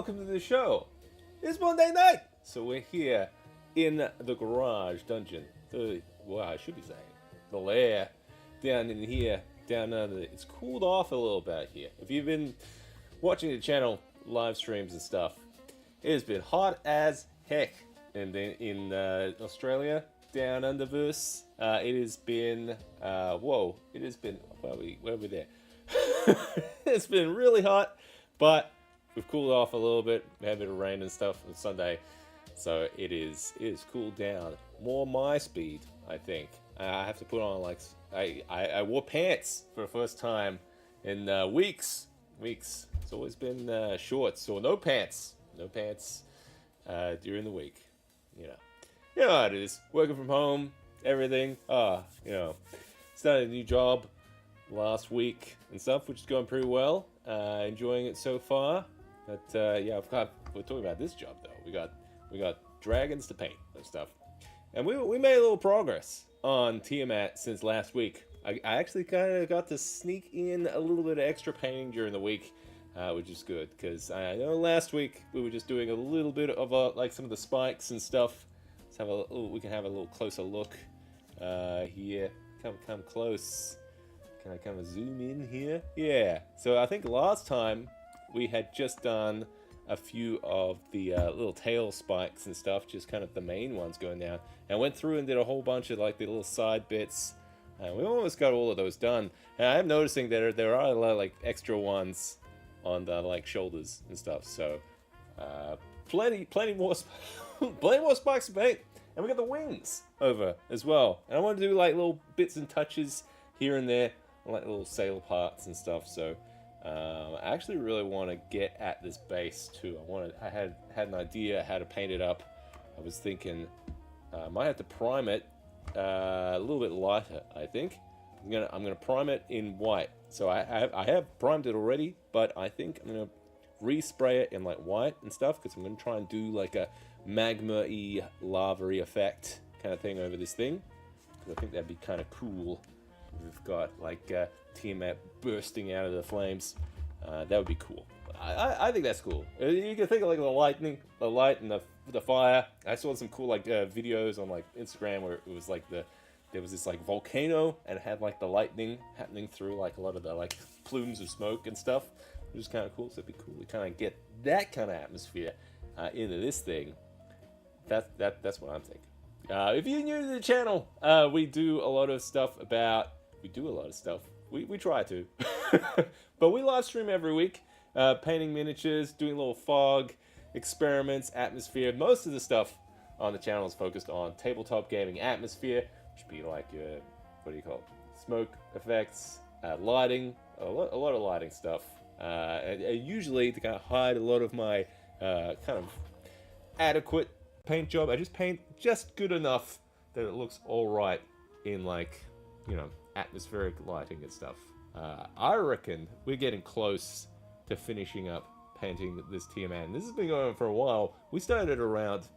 welcome to the show. It's Monday night, so we're here in the garage dungeon. I should be saying the lair down in here, down under. It's cooled off a little bit here. If you've been watching the channel live streams and stuff, it has been hot as heck in Australia, down under verse. It has been it has been where are we there? It's been really hot, but we've cooled off a little bit. We had a bit of rain and stuff on Sunday, so it is cooled down. More my speed, I think. I have to put on I wore pants for the first time in weeks. It's always been shorts or no pants during the week. You know how it is. Working from home, everything. Started a new job last week and stuff, which is going pretty well. Enjoying it so far. But we're talking about this job though. We got dragons to paint and stuff, and we made a little progress on Tiamat since last week. I actually kind of got to sneak in a little bit of extra painting during the week, which is good because I know last week we were just doing a little bit of like some of the spikes and stuff. We can have a little closer look here. Come close. Can I kind of zoom in here? Yeah. So I think last time we had just done a few of the little tail spikes and stuff, just kind of the main ones going down. And I went through and did a whole bunch of like the little side bits. We almost got all of those done. And I'm noticing that there are a lot of like extra ones on the like shoulders and stuff. So plenty more spikes to paint. And we got the wings over as well. And I want to do like little bits and touches here and there, like little sail parts and stuff. So I actually really want to get at this base too. I had an idea how to paint it up. I was thinking I might have to prime it a little bit lighter. I think I'm gonna prime it in white. So I have primed it already, but I think I'm gonna respray it in like white and stuff because I'm gonna try and do like a magma-y, lava-y effect kind of thing over this thing. Because I think that'd be kind of cool. We've got like Tiamat bursting out of the flames. That would be cool. I think that's cool. You can think of like the light and the fire. I saw some cool like videos on like Instagram where it was like there was this like volcano and it had like the lightning happening through like a lot of the like plumes of smoke and stuff, which is kind of cool. So it'd be cool to kind of get that kind of atmosphere into this thing. That's what I'm thinking. If you're new to the channel, we do a lot of stuff. We try to. But we live stream every week, painting miniatures, doing little fog experiments, atmosphere. Most of the stuff on the channel is focused on tabletop gaming atmosphere, which would be like, what do you call it? Smoke effects, lighting, a lot of lighting stuff. Usually to kind of hide a lot of my kind of adequate paint job. I just paint just good enough that it looks all right in like, atmospheric lighting and stuff. I reckon we're getting close to finishing up painting this Tiamat. And this has been going on for a while. We started around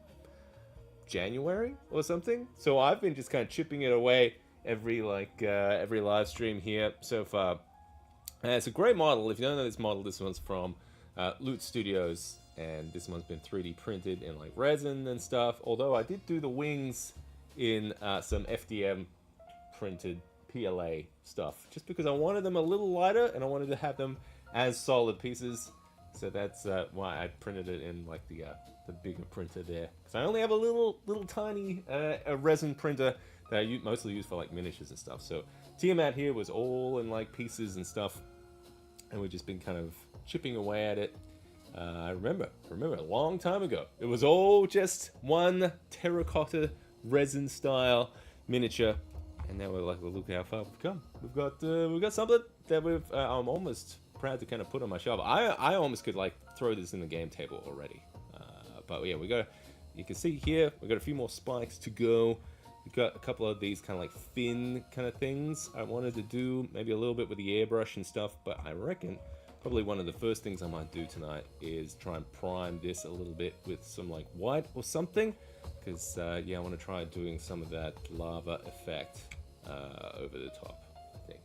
January or something. So I've been just kind of chipping it away every live stream here so far. And it's a great model. If you don't know this model, this one's from Loot Studios. And this one's been 3D printed in like resin and stuff. Although I did do the wings in some FDM printed PLA stuff, just because I wanted them a little lighter and I wanted to have them as solid pieces. So that's why I printed it in like the bigger printer there. Because I only have a little tiny a resin printer that I mostly use for like miniatures and stuff. So Tiamat here was all in like pieces and stuff, and we've just been kind of chipping away at it. I remember a long time ago, it was all just one terracotta resin style miniature. And now we're like, well, look how far we've come. We've got something that I'm almost proud to kind of put on my shelf. I almost could like throw this in the game table already. But yeah, you can see here, we got a few more spikes to go. We've got a couple of these kind of like fin kind of things I wanted to do, maybe a little bit with the airbrush and stuff. But I reckon probably one of the first things I might do tonight is try and prime this a little bit with some like white or something. Because, I want to try doing some of that lava effect over the top, I think.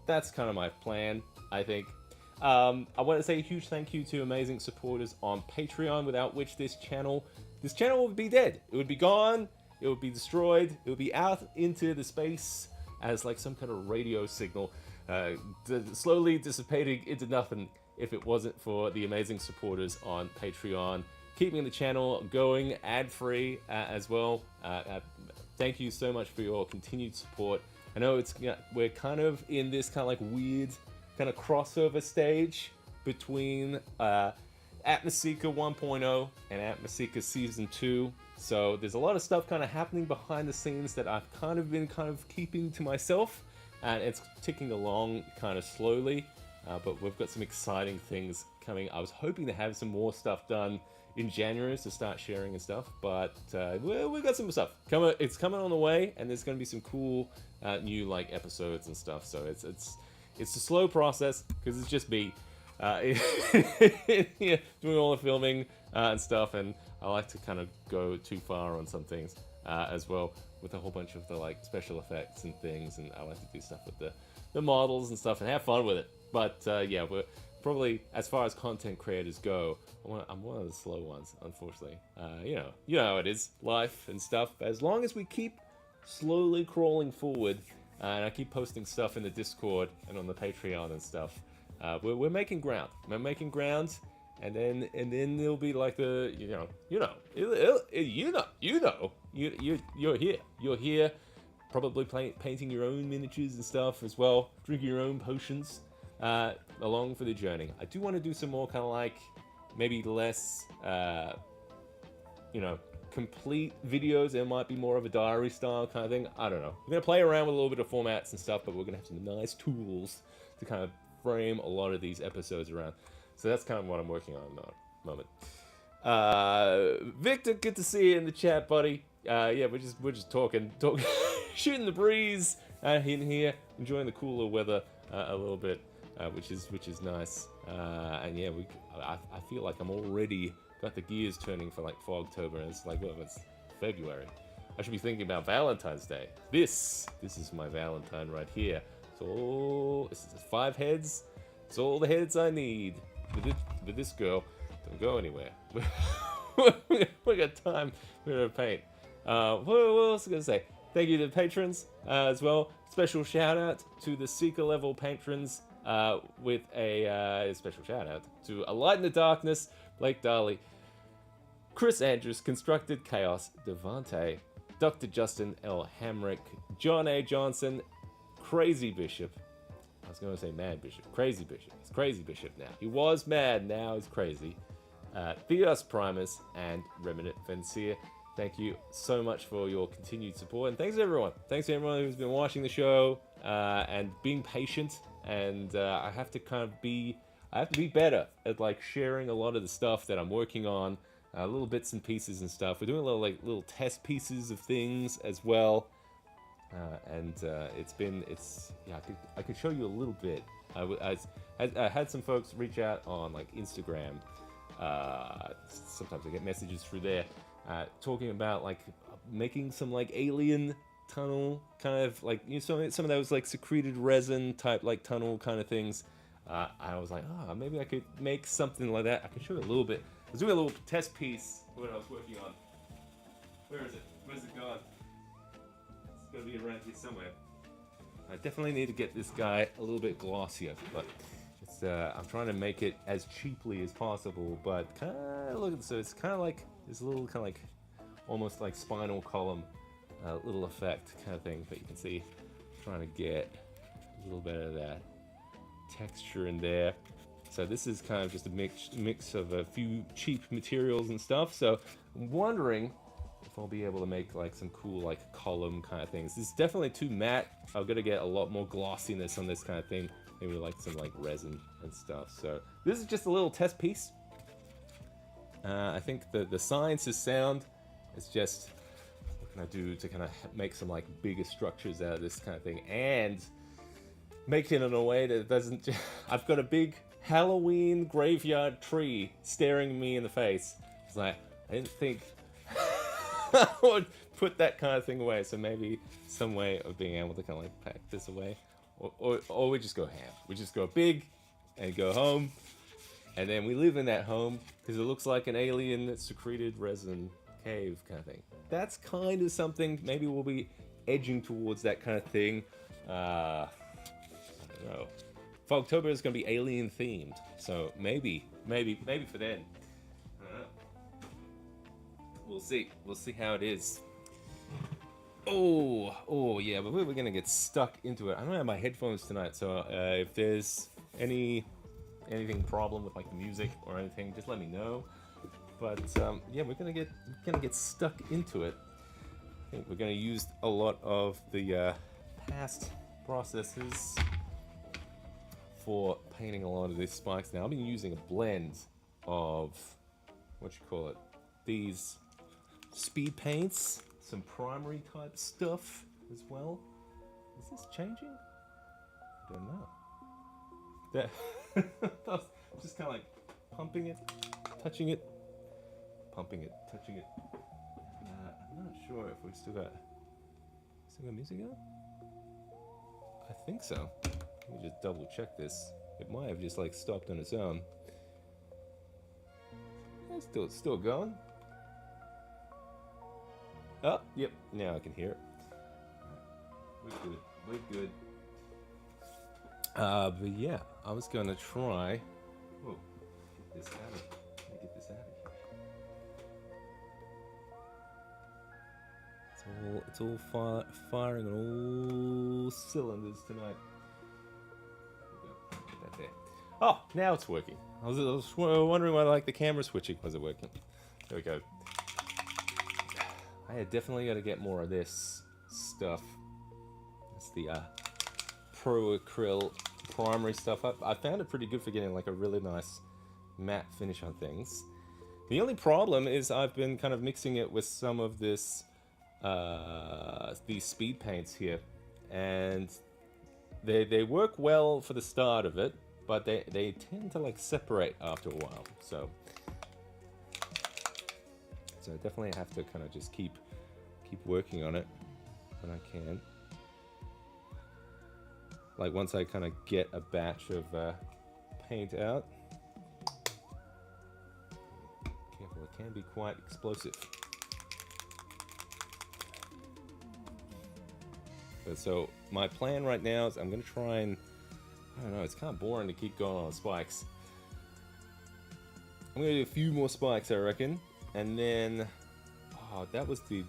That's kind of my plan, I think. I want to say a huge thank you to amazing supporters on Patreon, without which this channel would be dead. It would be gone. It would be destroyed. It would be out into the space as like some kind of radio signal, slowly dissipating into nothing if it wasn't for the amazing supporters on Patreon, keeping the channel going ad-free as well. Thank you so much for your continued support. I know we're kind of in this kind of like weird kind of crossover stage between Atmoseeker 1.0 and Atmoseeker Season 2. So there's a lot of stuff kind of happening behind the scenes that I've kind of been keeping to myself, and it's ticking along kind of slowly. But we've got some exciting things coming. I was hoping to have some more stuff done in January to start sharing and stuff, but we've got some stuff coming. It's coming on the way, and there's going to be some cool new like episodes and stuff. So it's a slow process because it's just me yeah, doing all the filming and stuff, and I like to kind of go too far on some things as well, with a whole bunch of the like special effects and things, and I like to do stuff with the models and stuff and have fun with it. But yeah, we're probably, as far as content creators go, I'm one of the slow ones, unfortunately. You know how it is, life and stuff. As long as we keep slowly crawling forward, and I keep posting stuff in the Discord and on the Patreon and stuff, we're making ground. We're making ground, and then it'll be like you're here. You're here, probably painting your own miniatures and stuff as well, drinking your own potions along for the journey. I do want to do some more kind of like maybe less complete videos. There might be more of a diary style kind of thing. I don't know. We're going to play around with a little bit of formats and stuff, but we're going to have some nice tools to kind of frame a lot of these episodes around. So that's kind of what I'm working on at the moment. Victor, good to see you in the chat, buddy. Yeah, we're just talking, shooting the breeze in here, enjoying the cooler weather a little bit, which is nice. And yeah, I feel like I'm already got the gears turning for like Fogtober, and it's like, well, it's February. I should be thinking about Valentine's Day. This is my Valentine right here. This is 5 heads. It's all the heads I need. With this girl, don't go anywhere. We got time. We're gonna paint. What else was I gonna say? Thank you to the patrons as well. Special shout out to the Seeker level patrons with a special shout out to A Light in the Darkness, Blake Darley, Chris Andrews, Constructed Chaos, Devante, Dr. Justin L. Hamrick, John A. Johnson, Crazy Bishop. I was going to say Mad Bishop. Crazy Bishop. He's Crazy Bishop now. He was mad, now he's crazy. Theos Primus and Remnant Vencier. Thank you so much for your continued support. And thanks to everyone. Thanks to everyone who's been watching the show and being patient. And I have to be better at like sharing a lot of the stuff that I'm working on. Little bits and pieces and stuff. We're doing little test pieces of things as well. I could show you a little bit. I had some folks reach out on like Instagram. Sometimes I get messages through there talking about like making some like alien tunnel kind of like some of those like secreted resin type like tunnel kind of things. I was like, maybe I could make something like that. I can show you a little bit. I was doing a little test piece when I was working on. Where is it? Where's it gone? It's gotta be around here somewhere. I definitely need to get this guy a little bit glossier, but it's, I'm trying to make it as cheaply as possible. But kind of look at this. So it's kind of like this little kind of like almost like spinal column little effect kind of thing. But you can see, I'm trying to get a little bit of that texture in there. So this is kind of just a mix of a few cheap materials and stuff. So I'm wondering if I'll be able to make like some cool like column kind of things. This is definitely too matte. I'm gonna get a lot more glossiness on this kind of thing. Maybe like some like resin and stuff. So this is just a little test piece. I think the science is sound. It's just what can I do to kind of make some like bigger structures out of this kind of thing and make it in a way that it doesn't. I've got a big Halloween graveyard tree staring me in the face. It's like I didn't think I would put that kind of thing away. So maybe some way of being able to kind of like pack this away, or we just go ham. We just go big, and go home. And then we live in that home because it looks like an alien that secreted resin cave kind of thing. That's kind of something. Maybe we'll be edging towards that kind of thing. I don't know. Fogtober is going to be alien themed, so maybe for then. I don't know. We'll see. We'll see how it is. Oh yeah, but we're gonna get stuck into it. I don't have my headphones tonight, so if there's anything problem with like the music or anything, just let me know. But yeah, we're gonna get stuck into it. I think we're gonna use a lot of the past processes for painting a lot of these spikes. Now I've been using a blend of these speed paints, some primary type stuff as well. Is this changing? I don't know. That just kind of like pumping it, touching it, pumping it, touching it. I'm not sure if we still got music on. I think so. Let me just double check this. It might have just like stopped on its own. It's still going. Oh, yep. Now I can hear it. We're good. But yeah, I was gonna try. Whoa, get this out of here. Let me get this out of here. It's all firing on all cylinders tonight. Put that there. Oh, now it's working. I was wondering why like the camera switching wasn't working. There we go. I had definitely got to get more of this stuff. It's the Pro Acryl primary stuff. I found it pretty good for getting like a really nice matte finish on things. The only problem is I've been kind of mixing it with some of this these speed paints here, and they work well for the start of it, but they tend to like separate after a while. So I definitely have to kind of just keep working on it when I can. Like once I kind of get a batch of paint out. Careful, it can be quite explosive. So my plan right now is I'm going to try and, I don't know, it's kind of boring to keep going on spikes. I'm going to do a few more spikes, I reckon, and then, oh, that was the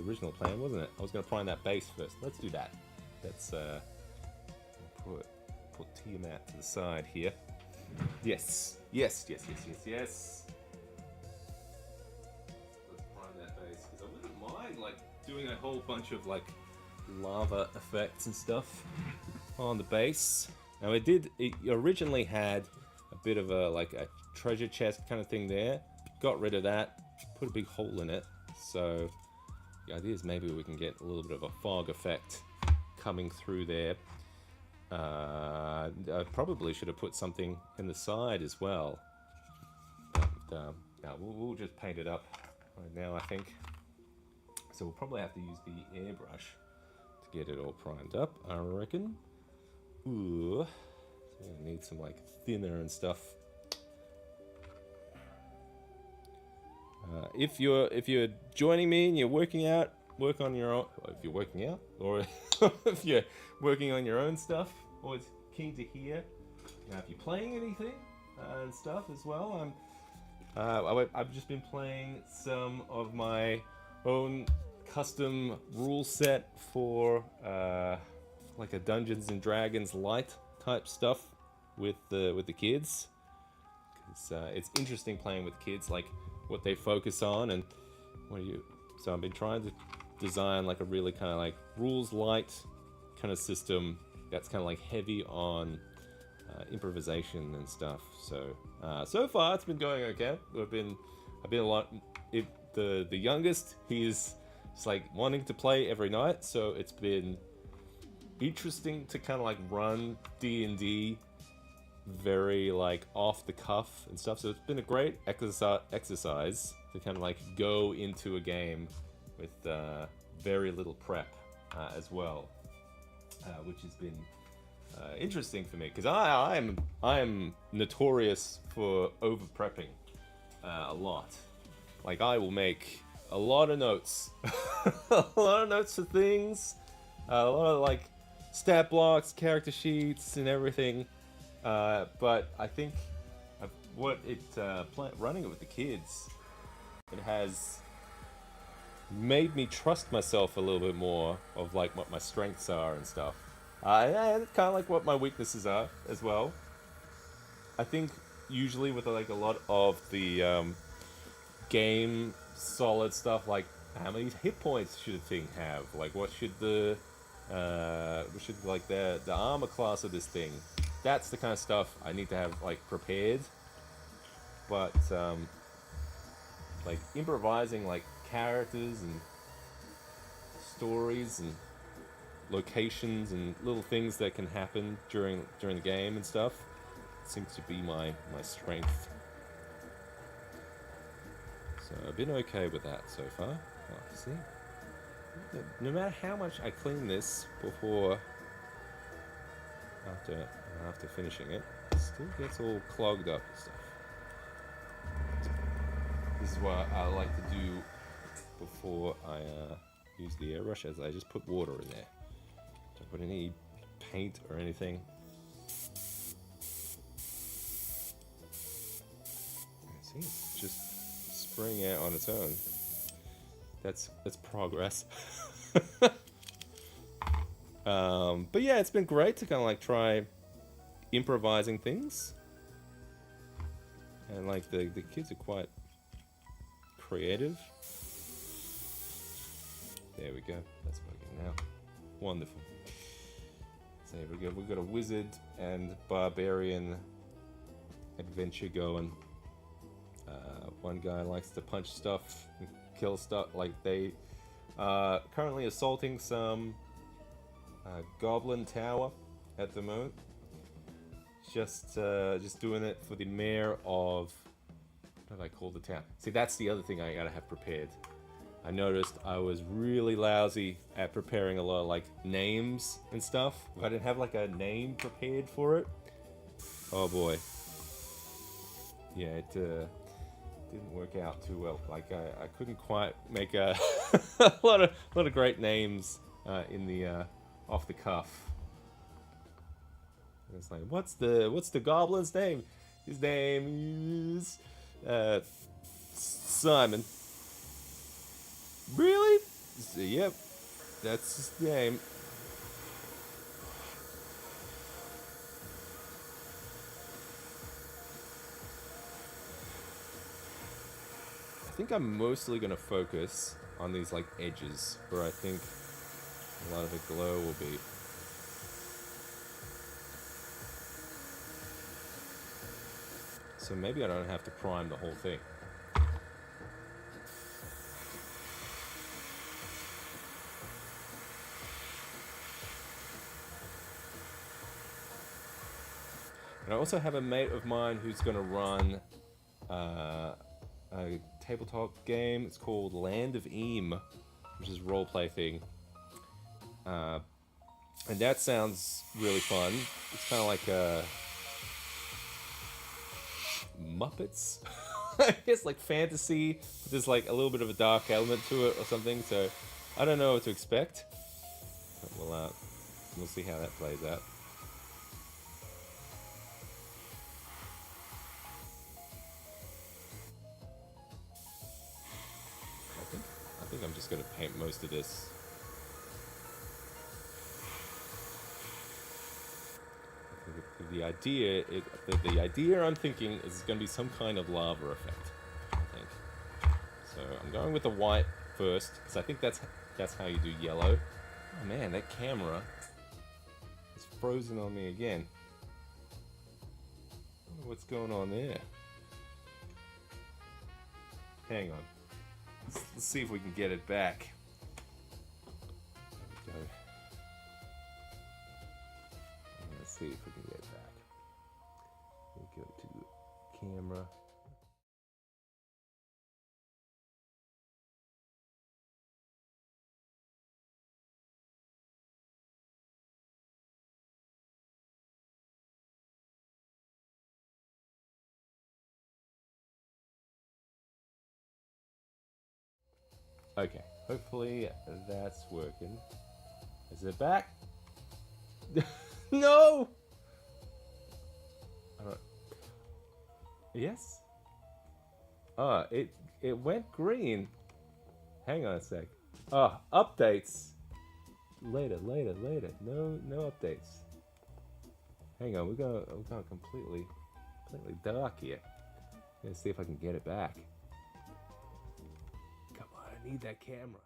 original plan, wasn't it? I was going to prime that base first. Let's do that. Let's put Tiamat to the side here. Yes. Let's prime that base, because I wouldn't mind like doing a whole bunch of like lava effects and stuff on the base. Now it originally had a bit of a treasure chest kind of thing there. Got rid of that, put a big hole in it. So the idea is maybe we can get a little bit of a fog effect coming through there. I probably should have put something in the side as well. But, now we'll just paint it up right now, I think. So we'll probably have to use the airbrush to get it all primed up, I reckon. Ooh, so we need some like thinner and stuff. If you're joining me and you're working out, work on your own. If you're working out, or if you're working on your own stuff, always keen to hear. Now, if you're playing anything and stuff as well, I've just been playing some of my own custom rule set for like a Dungeons and Dragons light type stuff with the kids. It's interesting playing with kids, like what they focus on and so I've been trying to design like a really kind of like rules light kind of system that's kind of like heavy on improvisation and stuff. So far it's been going okay. I've been a lot. The youngest, he's just like wanting to play every night, so it's been interesting to kind of like run D&D very like off the cuff and stuff. So it's been a great exercise to kind of like go into a game with very little prep as well, which has been interesting for me because I am notorious for over prepping a lot. Like I will make a lot of notes, a lot of notes for things, a lot of like stat blocks, character sheets, and everything. But I think running it with the kids, it has made me trust myself a little bit more of like what my strengths are and stuff. And kind of like what my weaknesses are as well. I think usually with like a lot of the game solid stuff, like how many hit points should a thing have? Like what should like the armor class of this thing? That's the kind of stuff I need to have like prepared. But like improvising like characters and stories and locations and little things that can happen during the game and stuff seems to be my strength. So I've been okay with that so far. Oh, see, no matter how much I clean this before after finishing it, it still gets all clogged up and stuff. This is what I like to do before I use the airbrush, as I just put water in there. Don't put any paint or anything. See, it's just spraying out on its own. That's progress. But yeah, it's been great to kind of like try improvising things, and like the kids are quite creative. There we go. That's working now. Wonderful. So here we go. We've got a wizard and barbarian adventure going. One guy likes to punch stuff and kill stuff. Like they are currently assaulting some goblin tower at the moment. Just doing it for the mayor of, what do I call the town? See, that's the other thing I gotta have prepared. I noticed I was really lousy at preparing a lot of like names and stuff. If I didn't have like a name prepared for it, oh boy, yeah, it didn't work out too well. Like I couldn't quite make a a lot of great names in the off the cuff. It's like, what's the goblin's name? His name is Simon. Really? Yep, that's his name. I think I'm mostly gonna focus on these like edges where I think a lot of the glow will be. So maybe I don't have to prime the whole thing. And I also have a mate of mine who's going to run a tabletop game. It's called Land of Eam, which is a roleplay thing. And that sounds really fun. It's kind of like Muppets, I guess, like fantasy. There's like a little bit of a dark element to it or something. So I don't know what to expect. But we'll see how that plays out. I think I'm just gonna paint most of this. The idea I'm thinking is going to be some kind of lava effect, I think. So I'm going with the white first, because I think that's how you do yellow. Oh man, that camera is frozen on me again. I wonder what's going on there. Hang on. Let's see if we can get it back. There we go. Let's see if we can get it back. We go to camera. Okay, hopefully that's working. Is it back? No! I don't... Yes? It went green. Hang on a sec. Updates. Later. No updates. Hang on, we're going completely dark here. Let's see if I can get it back. Come on, I need that camera.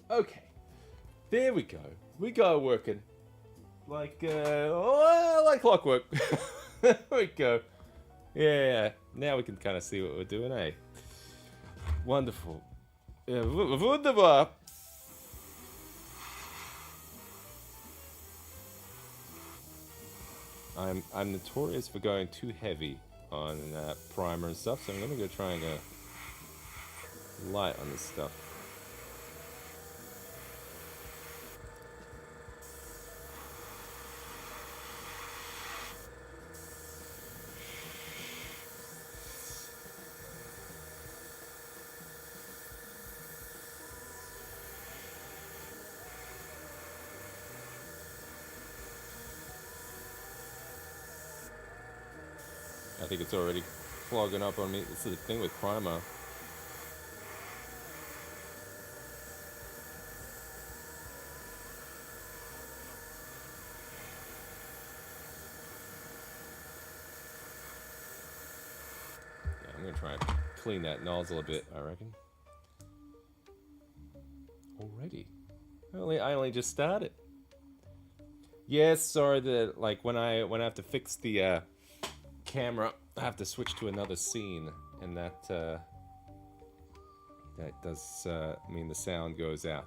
Okay, there we go. We got working like clockwork. There we go. Yeah, now we can kind of see what we're doing, eh? Wonderful. Yeah, wunderbar. I'm notorious for going too heavy on primer and stuff, so I'm gonna go try and go light on this stuff. I think it's already clogging up on me. This is the thing with primer. Yeah, I'm gonna try and clean that nozzle a bit, I reckon. Already? I only just started. Yes, sorry that like when I have to fix the camera, I have to switch to another scene, and that does mean the sound goes out.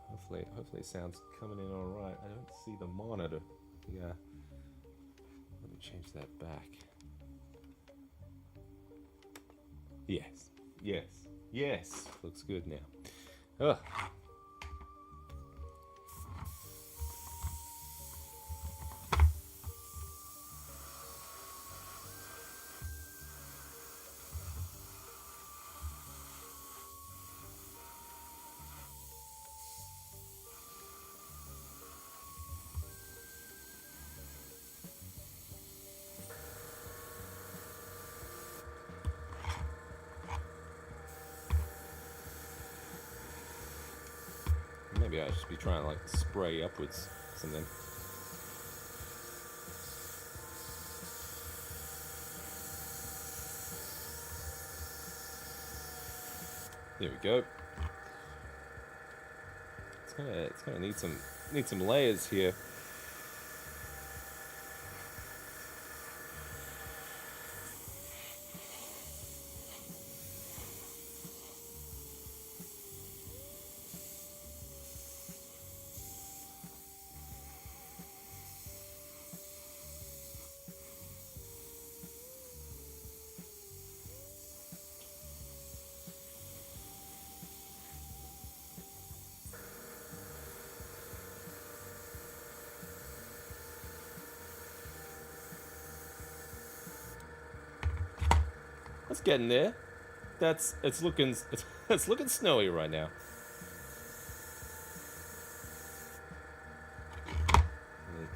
Hopefully sound's coming in all right. I don't see the monitor. Yeah. Let me change that back. Yes. Looks good now. Ugh. Maybe I should be trying to like spray upwards or something. There we go. It's gonna need some layers here. It's getting there. It's looking snowy right now.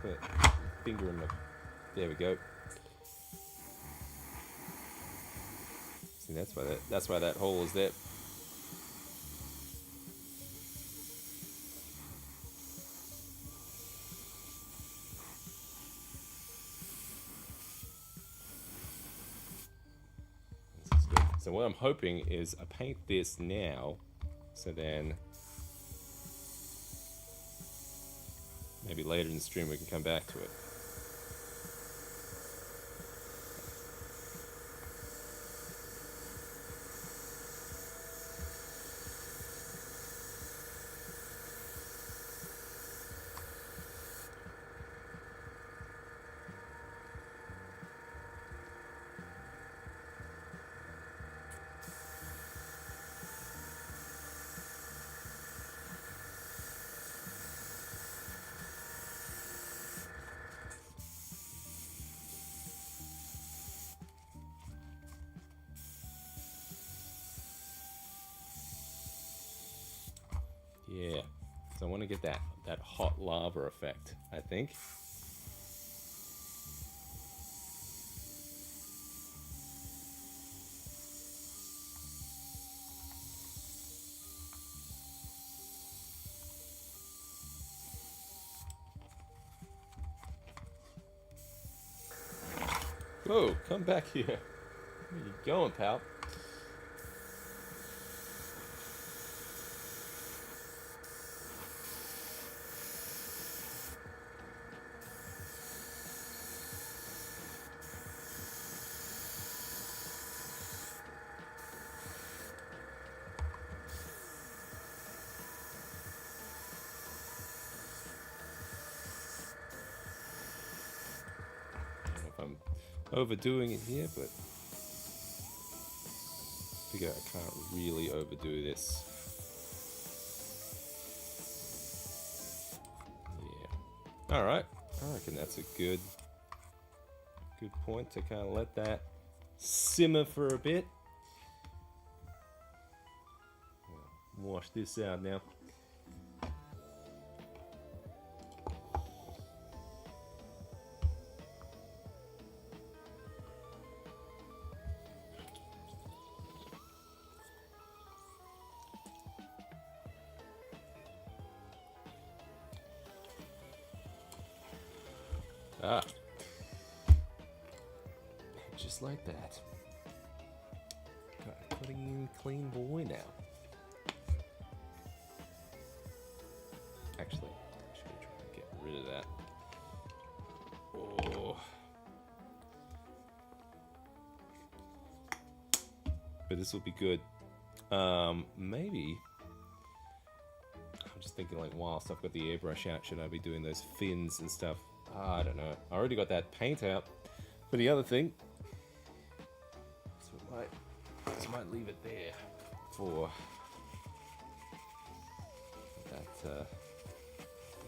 Put finger in the. There we go. See, that's why that hole is there. Let's just go what I'm hoping is I paint this now, so then maybe later in the stream we can come back to it. Yeah, so I want to get that hot lava effect, I think. Whoa, come back here. Where are you going, pal? I'm overdoing it here, but I figure I can't really overdo this. Yeah. Alright, I reckon that's a good point to kind of let that simmer for a bit. Wash this out now. Ah, just like that. Got a clean boy now. Actually, I should try and get rid of that. Oh. But this will be good. Maybe. I'm just thinking, like, whilst I've got the airbrush out, should I be doing those fins and stuff? I don't know. I already got that paint out for the other thing, so I might leave it there for that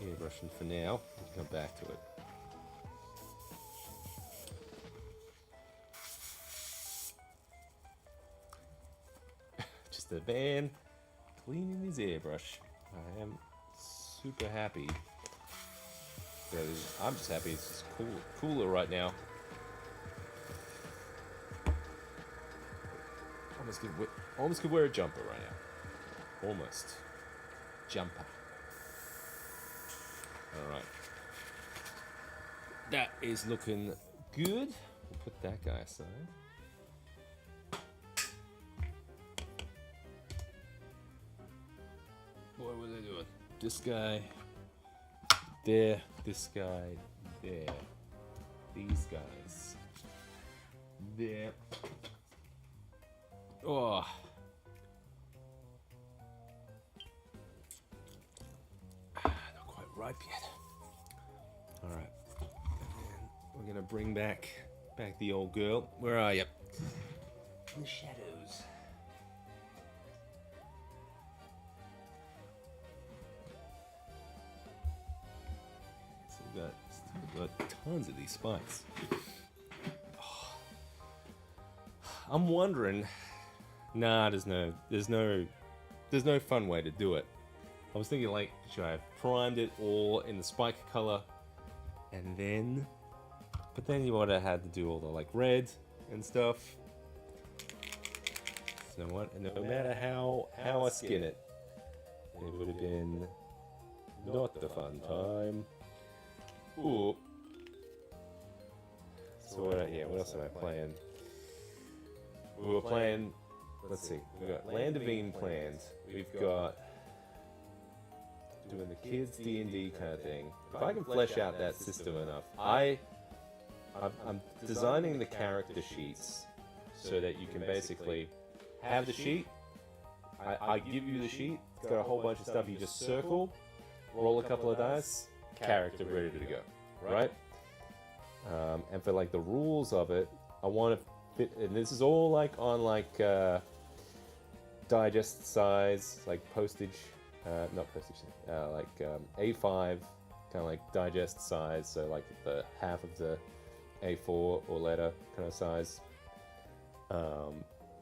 airbrushing for now. We'll come back to it. Just a man cleaning his airbrush. I am super happy. I'm just happy it's just cooler right now. Almost could wear a jumper right now. Almost. Jumper. Alright. That is looking good. We'll put that guy aside. What was I doing? This guy. There, this guy, there, these guys, there. Oh. Not quite ripe yet. All right, and then we're gonna bring back the old girl. Where are you? In the shadows. Still got tons of these spikes. Oh. I'm wondering. Nah, there's no fun way to do it. I was thinking, like, should I have primed it all in the spike color, and then, but then you would have had to do all the, like, red and stuff. So what? No matter how I skin it, it would have been not the fun time. Ooh. So what else am I playing? We were playing let's see. We've got Land of Veen planned. We've got doing the kids D&D kind of thing. If I can flesh out that system enough, I'm designing the character sheets so that you can basically have the sheet. I give you the sheet. It's got a whole bunch of stuff. You just circle, roll a couple of dice, character ready to go, right? And for like the rules of it, I want to fit, and this is all like on like digest size, like postage, not postage, like A5, kind of like digest size, so like the half of the A4 or letter kind of size.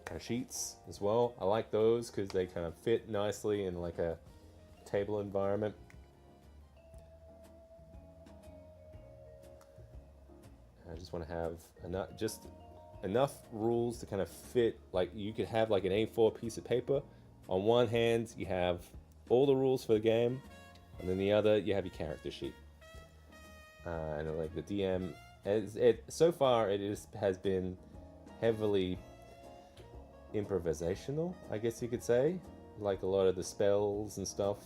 Kind of sheets as well. I like those because they kind of fit nicely in like a table environment. I just want to have enough rules to kind of fit. Like you could have like an A4 piece of paper. On one hand, you have all the rules for the game, and then the other, you have your character sheet. And like the DM, so far has been heavily improvisational, I guess you could say. Like a lot of the spells and stuff,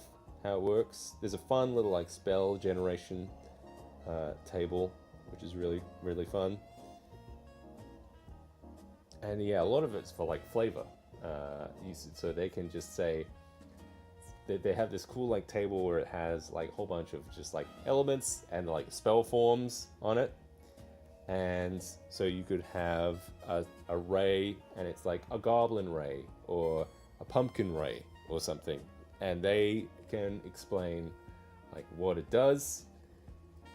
how it works. There's a fun little like spell generation table, which is really, really fun. And yeah, a lot of it's for like flavor. So they can just say, they have this cool like table where it has like a whole bunch of just like elements and like spell forms on it. And so you could have a ray, and it's like a goblin ray or a pumpkin ray or something, and they can explain like what it does,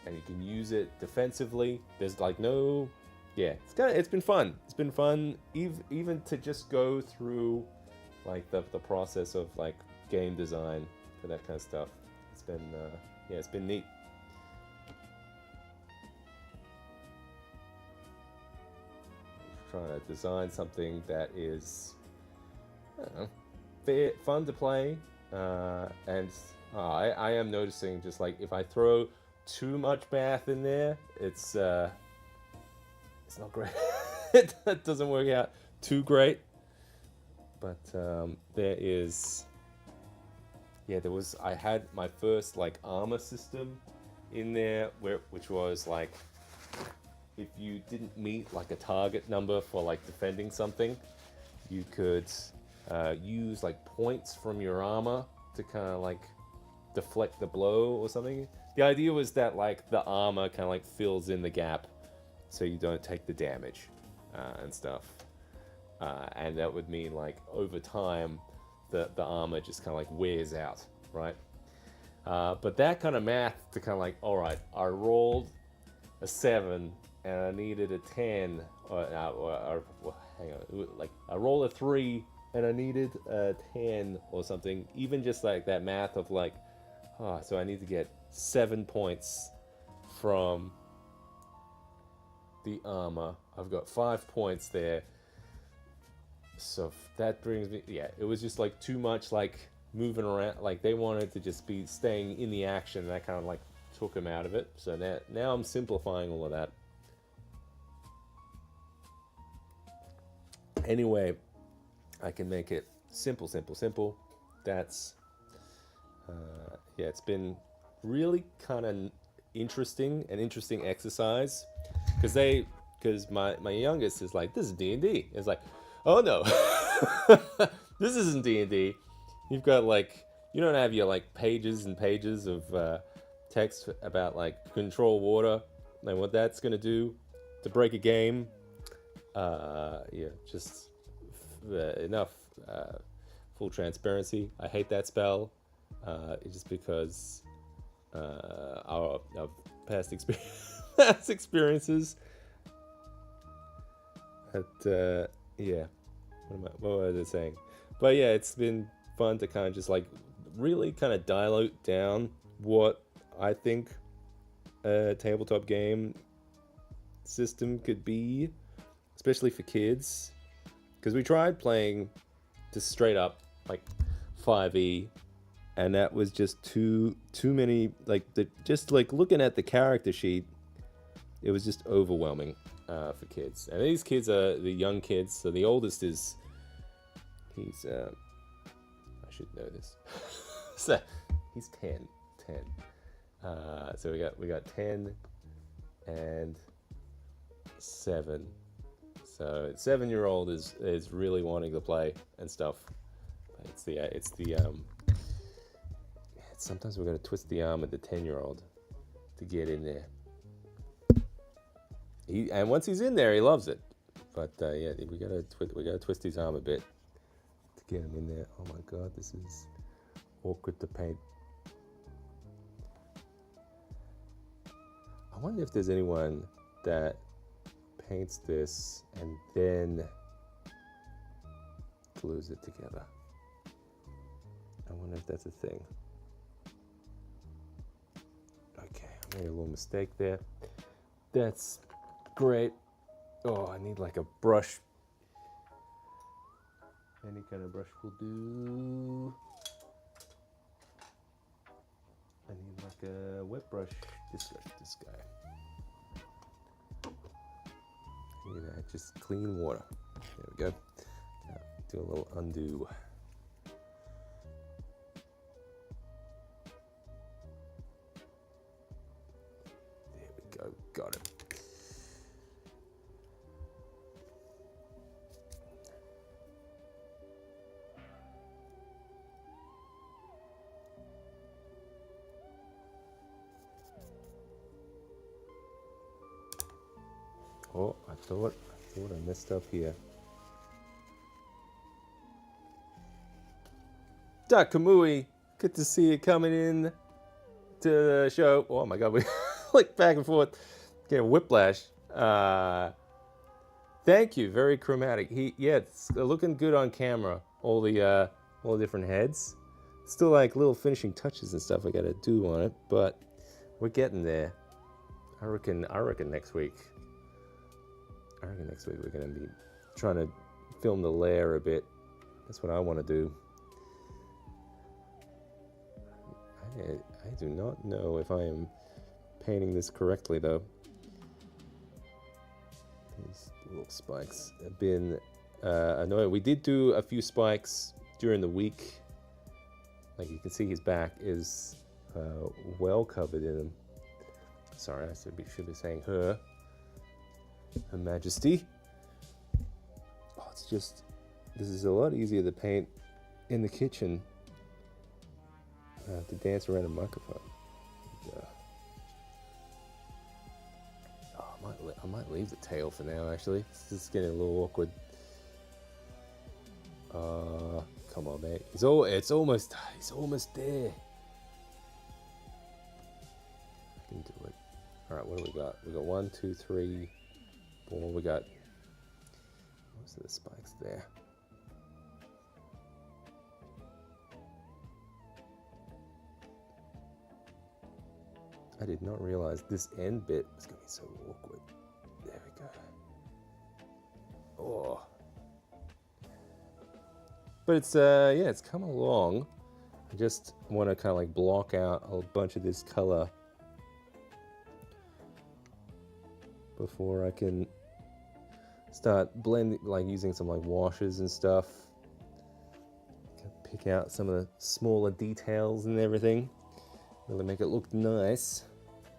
and you can use it defensively. There's like no, yeah, it's been fun. It's been fun even to just go through like the process of like game design for that kind of stuff. It's been it's been neat. Trying to design something that is, I don't know, fun to play, and I am noticing just like if I throw too much math in there, it's not great. It doesn't work out too great. But I had my first like armor system in there which was like, if you didn't meet like a target number for like defending something, you could use like points from your armor to kind of like deflect the blow or something. The idea was that like the armor kind of like fills in the gap so you don't take the damage and stuff. And that would mean like over time the armor just kind of like wears out, right? But that kind of math to kind of like, all right, I rolled a 7 and I needed a 10, or hang on, like I rolled a 3 and I needed a 10 or something. Even just like that math of like, so I need to get 7 points from the armor. I've got 5 points there. So that brings me, it was just like too much like moving around. Like they wanted to just be staying in the action, and that kind of like took them out of it. So now I'm simplifying all of that. Anyway, I can make it simple. That's it's been really kind of interesting exercise, because my youngest is like, this is D&D. It's like, oh no, this isn't D&D. You've got like, you don't have your like pages and pages of text about like control water and what that's gonna do to break a game. Just enough. Full transparency, I hate that spell. Just because our past experiences. What was I saying? But yeah, it's been fun to kind of just like really kind of dilute down what I think a tabletop game system could be, especially for kids, because we tried playing just straight up like 5e, and that was just too many, like just like looking at the character sheet, it was just overwhelming for kids. And these kids are the young kids, so the oldest is He's I should know this. So he's 10. So we got 10 and 7. So 7-year-old is really wanting to play and stuff. Sometimes we're gonna twist the arm of the 10-year-old to get in there. And once he's in there, he loves it. But yeah, we gotta twist his arm a bit to get him in there. Oh my God, this is awkward to paint. I wonder if there's anyone that paints this and then glues it together. I wonder if that's a thing. Okay, I made a little mistake there. That's great. Oh, I need like a brush. Any kind of brush will do. I need like a wet brush. This guy. You know, just clean water. There we go. Now, do a little undo. There we go. Got it. Oh, I thought I messed up here. Doc Kamui, good to see you coming in to the show. Oh my God, we like back and forth. Get a whiplash. Thank you, very chromatic. It's looking good on camera. All the different heads. Still like little finishing touches and stuff I gotta do on it, but we're getting there. I reckon next week. We're going to be trying to film the layer a bit. That's what I want to do. I do not know if I am painting this correctly, though. These little spikes have been annoying. We did do a few spikes during the week. Like you can see, his back is well covered in them. Sorry, I should be saying Her Majesty. Oh, this is a lot easier to paint in the kitchen. To dance around a microphone. I might leave the tail for now. Actually, this is getting a little awkward. Come on, mate. He's almost there. I can do it. All right, what do we got? We got 1, 2, 3, 4. We got most of the spikes there. I did not realize this end bit was going to be so awkward. There we go. Oh. But it's come along. I just want to kind of like block out a bunch of this color before I can start blending, like using some like washes and stuff. Pick out some of the smaller details and everything. Really make it look nice.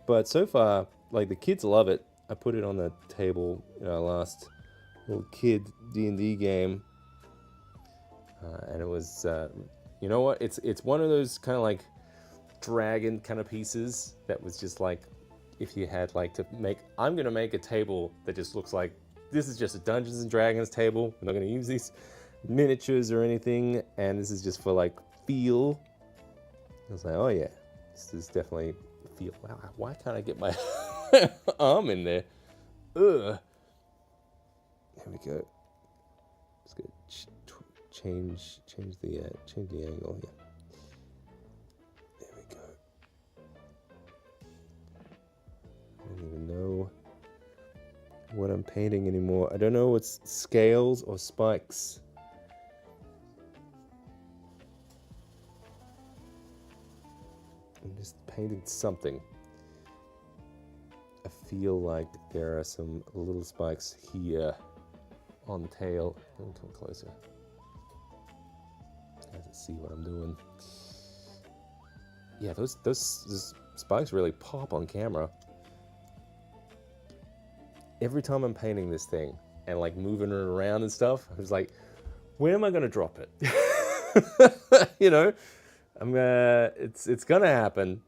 But so far, like the kids love it. I put it on the table in our last little kid D&D game. And it was, you know what? It's one of those kind of like dragon kind of pieces that was just like, if you had like to make, I'm going to make a table that just looks like, this is just a Dungeons and Dragons table. I'm not going to use these miniatures or anything. And this is just for like feel. I was like, oh yeah, this is definitely feel. Wow, why can't I get my arm in there? Ugh. There we go. Just gonna change the angle here. There we go. I don't even know what I'm painting anymore. I don't know what's scales or spikes. I'm just painting something. I feel like there are some little spikes here on the tail. Let me come closer. see what I'm doing. Yeah, those spikes really pop on camera. Every time I'm painting this thing and like moving it around and stuff, I was like, when am I gonna drop it? You know, it's gonna happen.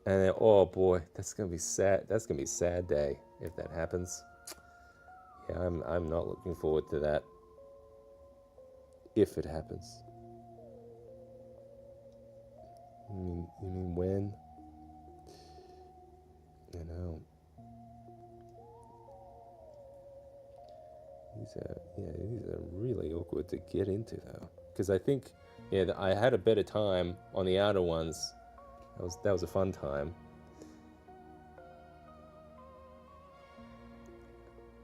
And then, oh boy, that's gonna be sad. That's gonna be a sad day if that happens. Yeah, I'm not looking forward to that. If it happens. You mean when? I know. These are really awkward to get into though, because I think, yeah, I had a better time on the outer ones. That was a fun time.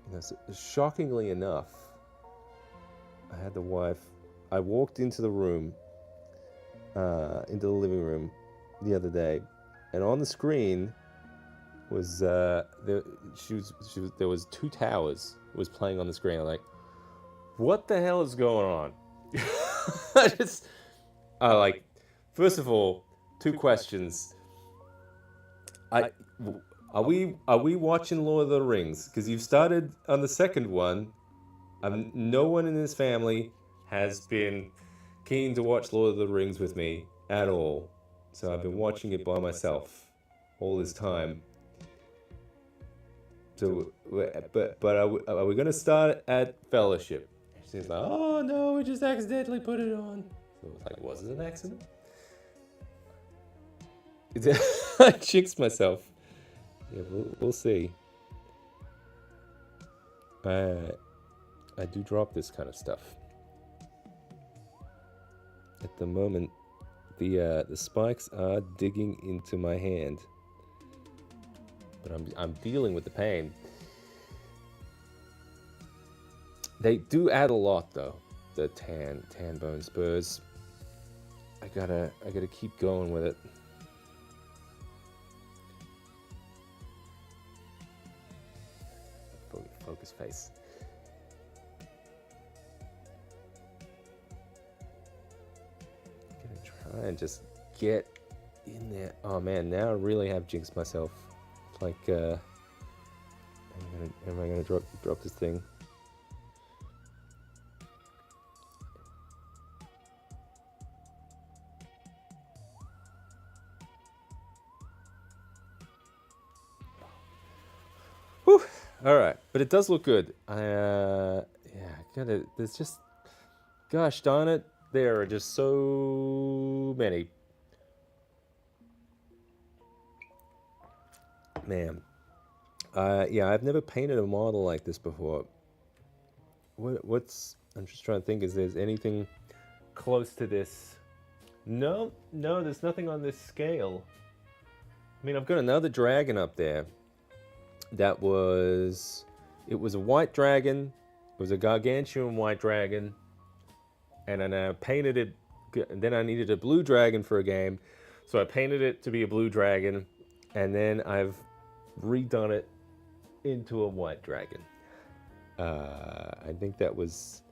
You know, so shockingly enough, I had the wife. I walked into the room, into the living room, the other day, and on the screen was there was Two Towers was playing on the screen. I'm like, what the hell is going on? Like, first of all, two questions. Are we watching Lord of the Rings? Because you've started on the second one. No one in this family has been keen to watch Lord of the Rings with me at all. So I've been watching it by myself all this time. So, but are we going to start at Fellowship? She's like, oh no, we just accidentally put it on. So it's like, was it an accident? I jinxed myself. Yeah, we'll see. I do drop this kind of stuff. At the moment, the spikes are digging into my hand, but I'm dealing with the pain. They do add a lot though. The tan bone spurs. I gotta keep going with it. Focus face. I'm gonna try and just get in there. Oh man, now I really have jinxed myself. Like, am I gonna drop this thing? Whew. All right, but it does look good. There's just, gosh darn it, there are just so many. Man, I've never painted a model like this before. I'm just trying to think, is there's anything close to this? No, there's nothing on this scale. I mean, I've got another dragon up there. It was a white dragon. It was a gargantuan white dragon. And then I painted it. Then I needed a blue dragon for a game. So I painted it to be a blue dragon. And then I've redone it into a white dragon. I think that was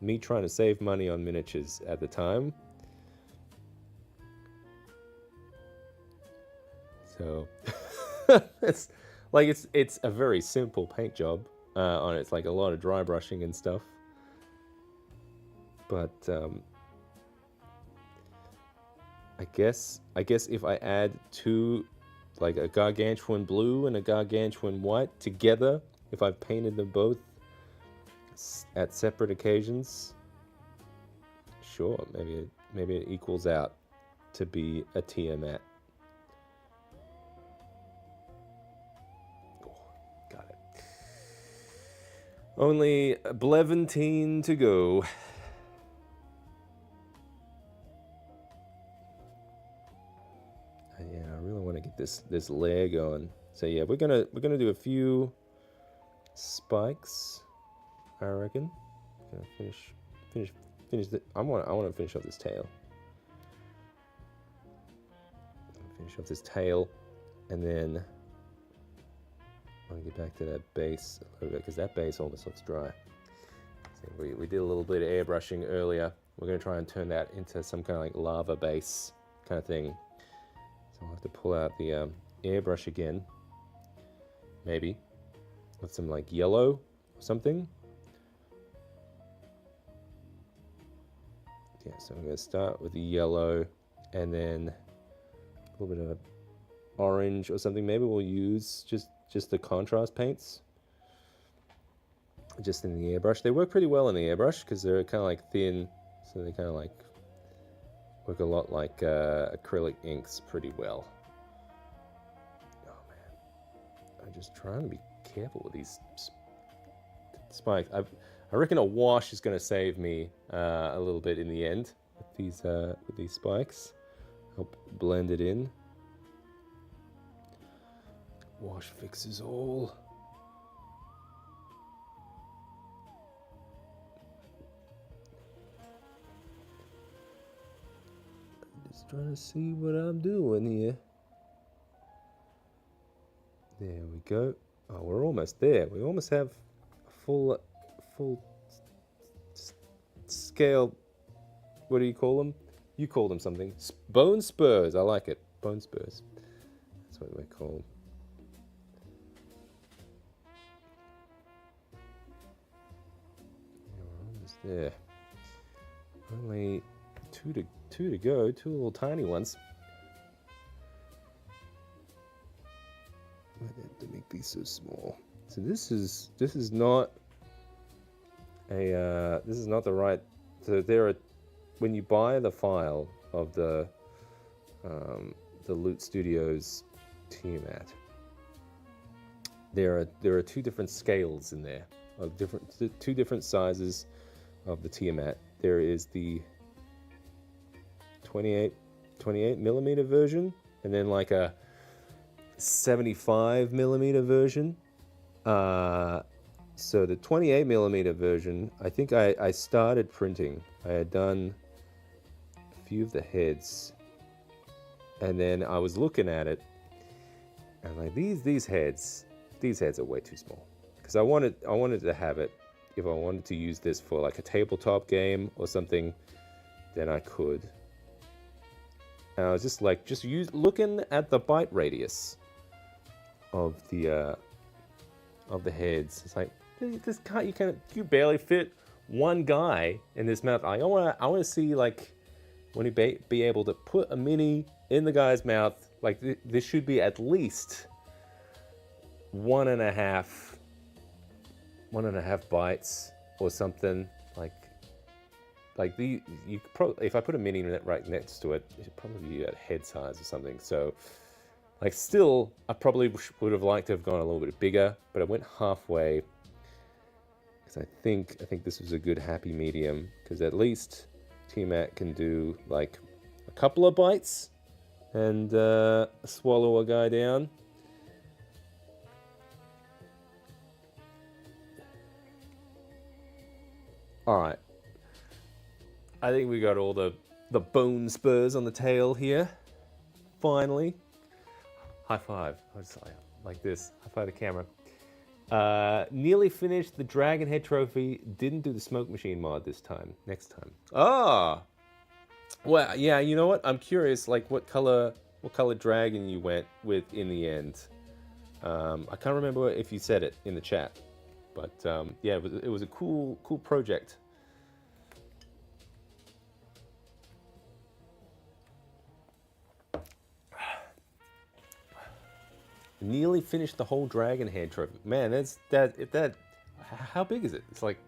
me trying to save money on miniatures at the time. So it's a very simple paint job on it. It's like a lot of dry brushing and stuff. But I guess if I add two, like a gargantuan blue and a gargantuan white together, if I've painted them both at separate occasions, sure, maybe it equals out to be a Tiamat. Got it. Only 11 to go. Yeah, I really want to get this layer going. So yeah, we're gonna do a few spikes, I reckon. Gonna finish the. I want to finish off this tail. Finish off this tail, and then I want to get back to that base a little bit because that base almost looks dry. So we did a little bit of airbrushing earlier, We're going to try and turn that into some kind of like lava base kind of thing. So I'll have to pull out the airbrush again. Maybe. With some like yellow or something. Yeah, so I'm going to start with the yellow and then a little bit of orange or something. Maybe we'll use just the contrast paints. Just in the airbrush. They work pretty well in the airbrush because they're kind of like thin. So they kind of like work a lot like acrylic inks pretty well. Oh man. I'm just trying to be careful with these spikes. I reckon a wash is going to save me a little bit in the end with these spikes. Help blend it in. Wash fixes all. Just trying to see what I'm doing here. There we go. Oh, we're almost there. We almost have a full scale. What do you call them? You call them something. Bone spurs. I like it. Bone spurs. That's what they call them. We're almost there. Only two to go. Two little tiny ones. Why did they make these so small? So this is not a this is not the right. So there are, when you buy the file of the Loot Studios Tiamat, there are two different scales in there of two different sizes of the Tiamat. There is the 28 millimeter version, and then like a 75 millimeter version. So the 28 millimeter version, I think I started printing. I had done a few of the heads, and then I was looking at it, and like these heads are way too small. Because I wanted to have it, if I wanted to use this for like a tabletop game or something, then I could. And I was just like, looking at the bite radius of the heads. It's like, this you barely fit one guy in this mouth. I want to see like when he be able to put a mini in the guy's mouth. Like this should be at least one and a half bites or something. Like you probably, if I put a mini right next to it, it should probably be at head size or something. So, like, still, I probably would have liked to have gone a little bit bigger, but I went halfway because I think this was a good happy medium. Because at least Tiamat can do like a couple of bites and swallow a guy down. All right. I think we got all the bone spurs on the tail here. Finally. High five. I just like this. High five the camera. Nearly finished the Dragon Head trophy. Didn't do the smoke machine mod this time. Next time. Ah. Well, yeah. You know what? I'm curious. Like, what color dragon you went with in the end? I can't remember if you said it in the chat, but yeah, it was a cool project. Nearly finished the whole Dragon Head trophy. Man, that. How big is it? It's like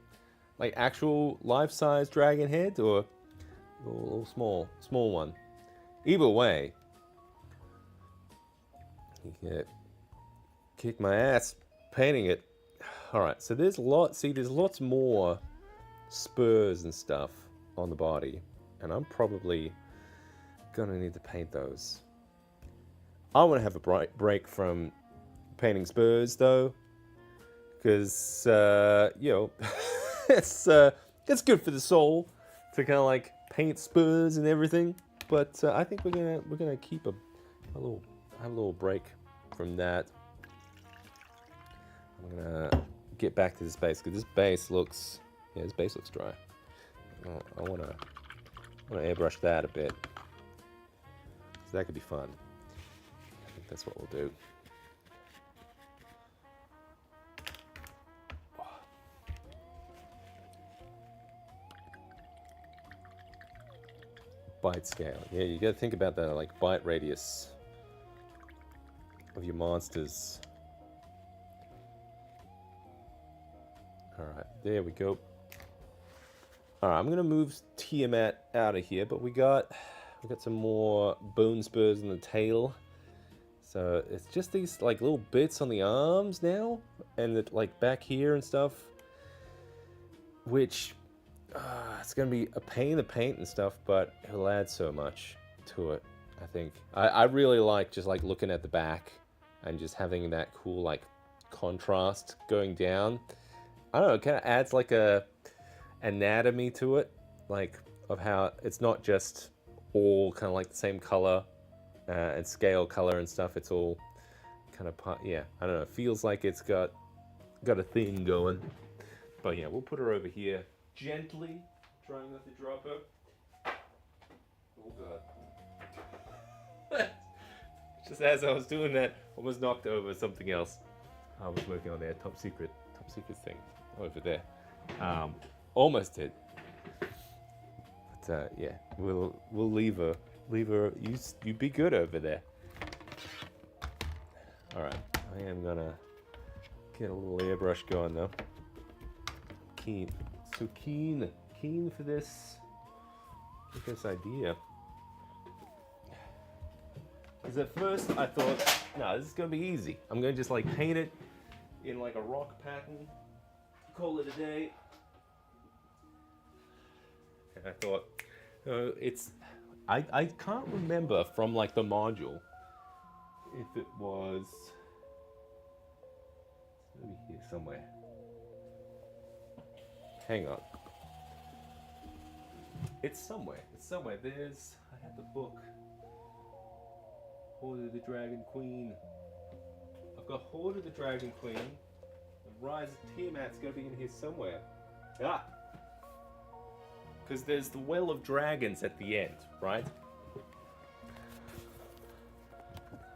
actual life-size Dragon Head or a little small one. Either way, you can kick my ass painting it. All right, so there's lots more spurs and stuff on the body, and I'm probably gonna need to paint those. I want to have a break from painting spurs, though, because you know, it's good for the soul to kind of like paint spurs and everything. But I think we're gonna keep a little break from that. I'm gonna get back to this base because this base looks dry. I wanna I'm going to airbrush that a bit. So that could be fun. I think that's what we'll do. Bite scale. Yeah, you got to think about the like bite radius of your monsters. All right, there we go. All right, I'm gonna move Tiamat out of here, but we got some more bone spurs in the tail. So it's just these like little bits on the arms now, and like back here and stuff, which it's gonna be a pain to paint and stuff, but it'll add so much to it. I think I really like just like looking at the back and just having that cool like contrast going down. I don't know, it kind of adds like a anatomy to it, like of how it's not just all kind of like the same color and scale color and stuff. It's all kind of part. Yeah, I don't know. It feels like it's got a thing going. But yeah, we'll put her over here gently, trying not to drop her. Oh god! Just as I was doing that, almost knocked over something else. I was working on their top secret thing over there. Almost did. But yeah, we'll leave her. You be good over there. All right, I am gonna get a little airbrush going though. Keen for this idea. Because at first I thought, no, this is gonna be easy. I'm gonna just like paint it in like a rock pattern, call it a day. And I thought, I can't remember from like the module if it was maybe here somewhere. Hang on. It's somewhere. I had the book. Horde of the Dragon Queen. I've got Horde of the Dragon Queen. The Rise of Tiamat's gonna be in here somewhere. Ah! Because there's the Well of Dragons at the end, right?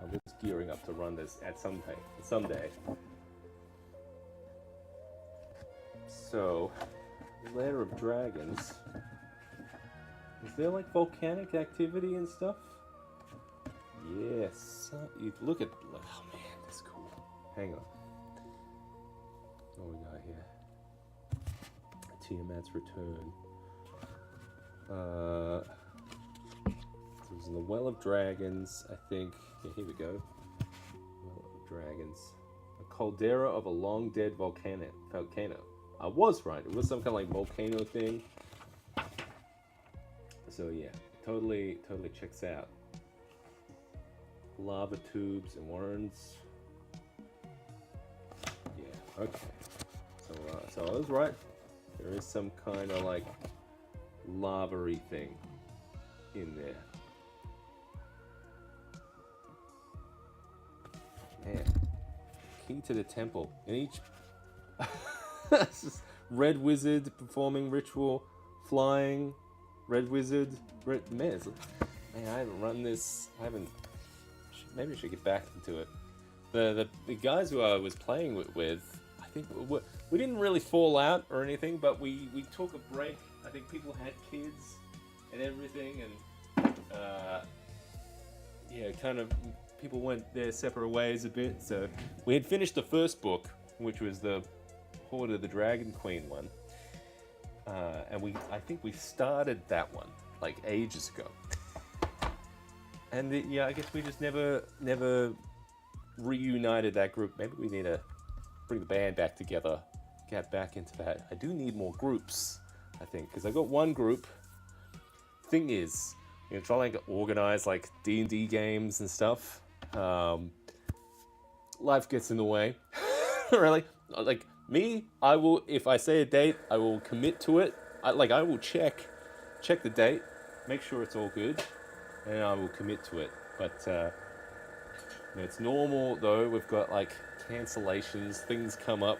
I'm just gearing up to run this at someday. So, Lair of Dragons. Is there like volcanic activity and stuff? Yes. You look at. Oh man, that's cool. Hang on. What we got here? Tiamat's Return. So it was in the Well of Dragons, I think. Yeah, here we go. Well of Dragons. A caldera of a long dead volcano. I was right. It was some kind of like volcano thing. So yeah, totally checks out. Lava tubes and warrens. Yeah, okay. So I was right. There is some kind of like lava-y thing in there. Man, key to the temple. In each red wizard performing ritual, flying, red wizard, man, I haven't run this. Maybe I should get back into it. The guys who I was playing with, I think we didn't really fall out or anything, but we took a break. I think people had kids and everything, and yeah, kind of people went their separate ways a bit. So we had finished the first book, which was the Horde of the Dragon Queen one, and I think we started that one like ages ago. And yeah, I guess we just never reunited that group. Maybe we need to bring the band back together, get back into that. I do need more groups, I think, because I got one group. Thing is, try like organize like D&D games and stuff. Life gets in the way. Really, like me, I will. If I say a date, I will commit to it. I will check the date, make sure it's all good, and I will commit to it. But it's normal though. We've got like cancellations, things come up.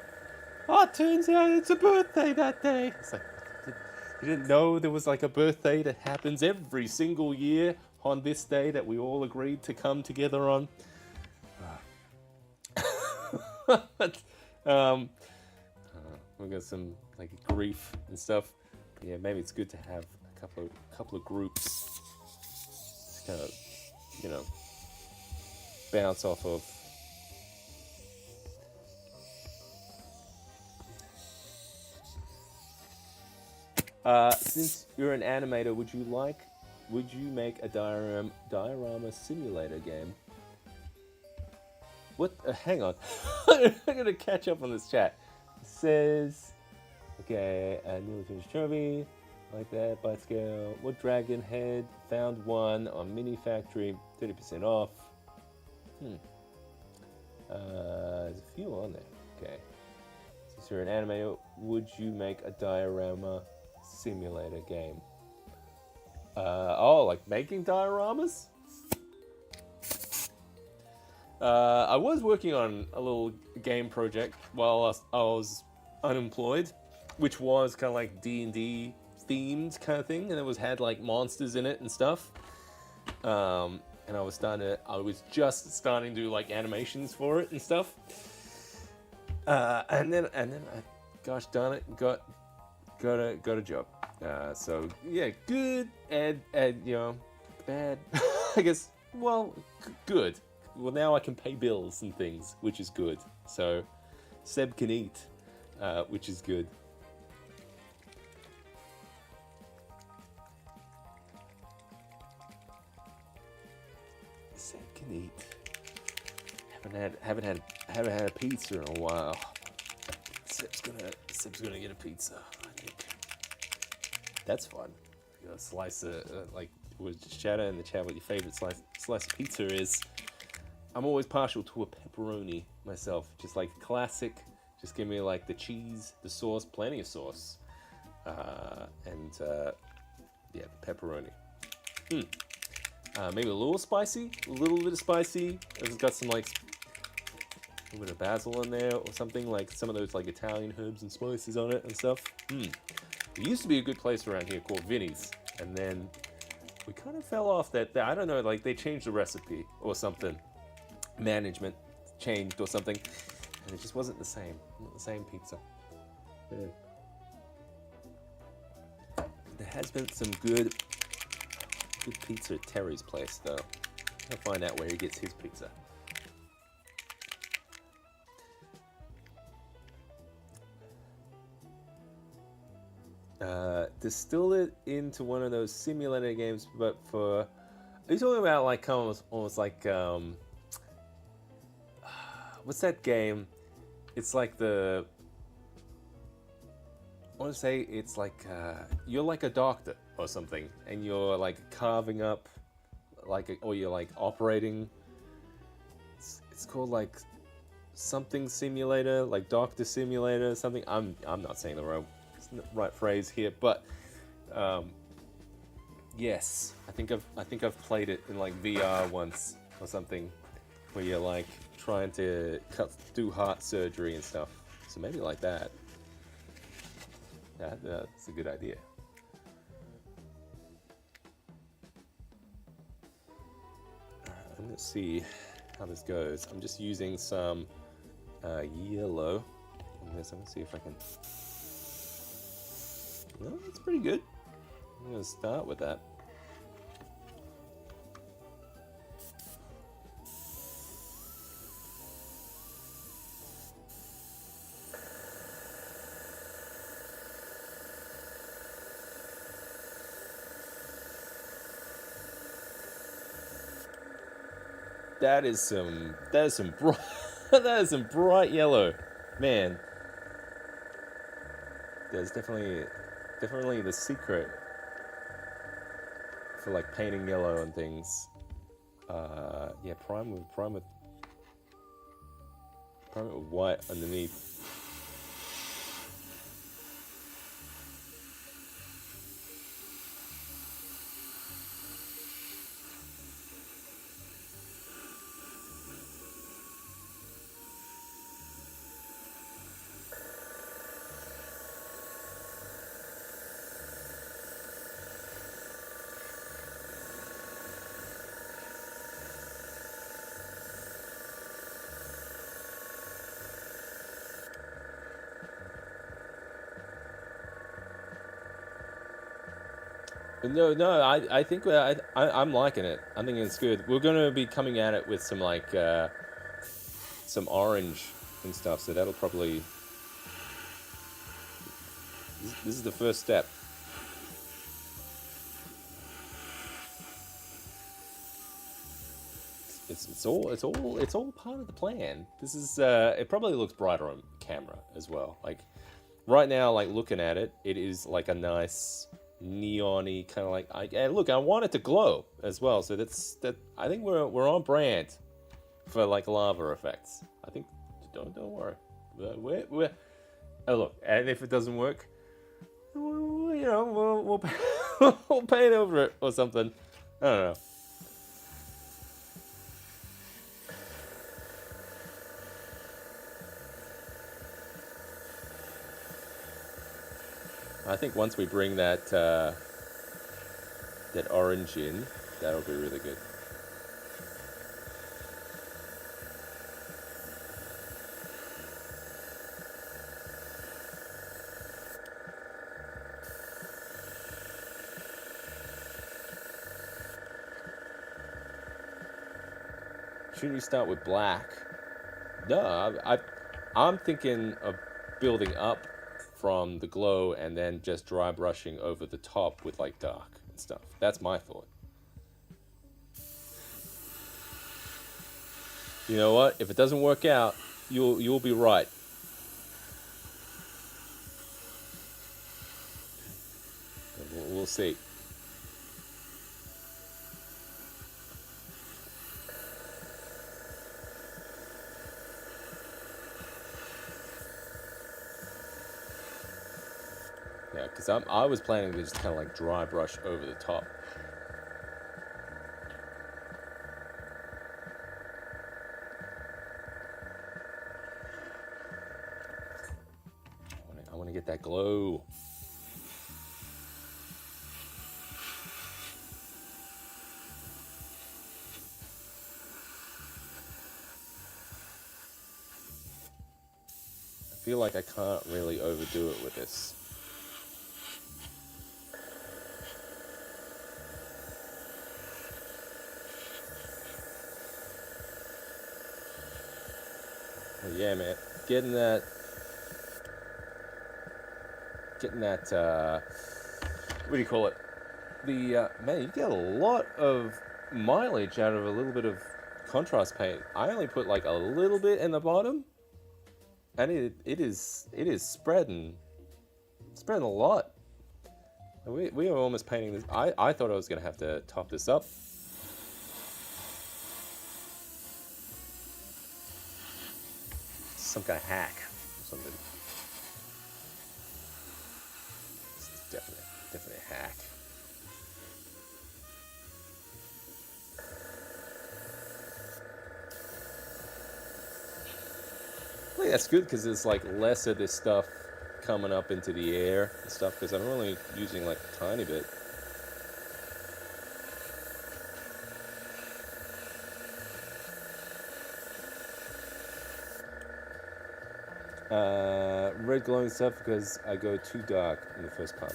Oh, it turns out it's a birthday that day. It's like, You didn't know there was like a birthday that happens every single year on this day that we all agreed to come together on. um, we got some like grief and stuff. But yeah, maybe it's good to have a couple of groups to kind of, you know, bounce off of. Since you're an animator, would you make a diorama simulator game? What? Hang on, I'm gonna catch up on this chat. It says, okay, a newly finished trophy, like that, by scale. What dragon head? Found one on Mini Factory, 30% off. There's a few on there. Okay. Since you're an animator, would you make a diorama simulator game? Like making dioramas? I was working on a little game project while I was unemployed, which was kind of like D&D themed kind of thing, and it had like monsters in it and stuff. And I was just starting to do like animations for it and stuff. And then gosh darn it, got a job. So yeah, good and you know, bad. I guess. Well, good. Well, now I can pay bills and things, which is good. So Seb can eat, which is good. Seb can eat. Haven't had a pizza in a while. Seb's gonna get a pizza, I think. That's fun. You know, slice like we just chatting in the chat what your favorite slice of pizza is. I'm always partial to a pepperoni myself, just like classic. Just give me like the cheese, the sauce, plenty of sauce, and yeah, pepperoni. Maybe a little spicy, a little bit of spicy. It's got some like a little bit of basil in there or something, like some of those like Italian herbs and spices on it and stuff. There used to be a good place around here called Vinny's, and then we kind of fell off that. I don't know, like they changed the recipe or something. Management changed or something, and it just wasn't the same. Not the same pizza. Yeah. There has been some good pizza at Terry's place, though. I'll find out where he gets his pizza. Distill it into one of those simulator games, but for... Are you talking about like almost like what's that game? It's like I want to say it's like you're like a doctor or something, and you're like carving up, or you're like operating. It's called like something simulator, like doctor simulator, something. I'm not saying the right phrase here, but yes, I think I've played it in like VR once or something, where you're like trying to do heart surgery and stuff. So maybe like that. That's a good idea. Let's see how this goes. I'm just using some yellow on this. I'm gonna see if I can. No, it's pretty good. I'm gonna start with that. That is some bright that is some bright yellow, man. There's definitely the secret for like painting yellow and things. Yeah, prime with white underneath. No, no, I think I'm liking it. I think it's good. We're gonna be coming at it with some like some orange and stuff, so that'll probably this is the first step. It's all part of the plan. This is it probably looks brighter on camera as well. Like right now, like looking at it, it is like a nice neon-y kind of like. And look, I want it to glow as well. So that. I think we're on brand for like lava effects. I think don't worry. We're oh look, and if it doesn't work, we'll paint over it or something. I don't know. I think once we bring that orange in, that'll be really good. Shouldn't you start with black? No, I'm thinking of building up from the glow and then just dry brushing over the top with like dark and stuff. That's my thought. You know what? If it doesn't work out, you'll be right. We'll see. Yeah, because I was planning to just kind of like dry brush over the top. I want to get that glow. I feel like I can't really overdo it with this. Well, yeah, man, getting that what do you call it? The man, you get a lot of mileage out of a little bit of contrast paint. I only put like a little bit in the bottom, and it is spreading a lot. We are almost painting this. I thought I was gonna have to top this up. Some kind of hack or something. It's definitely a hack. I think that's good because there's like less of this stuff coming up into the air and stuff because I'm only using like a tiny bit. Red glowing stuff because I go too dark in the first part.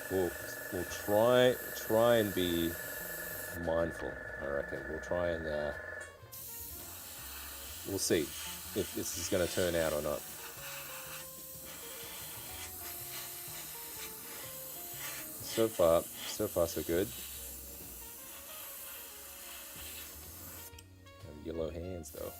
We'll try and be mindful. I reckon we'll try and we'll see if this is going to turn out or not. So far so good. Yellow hands though.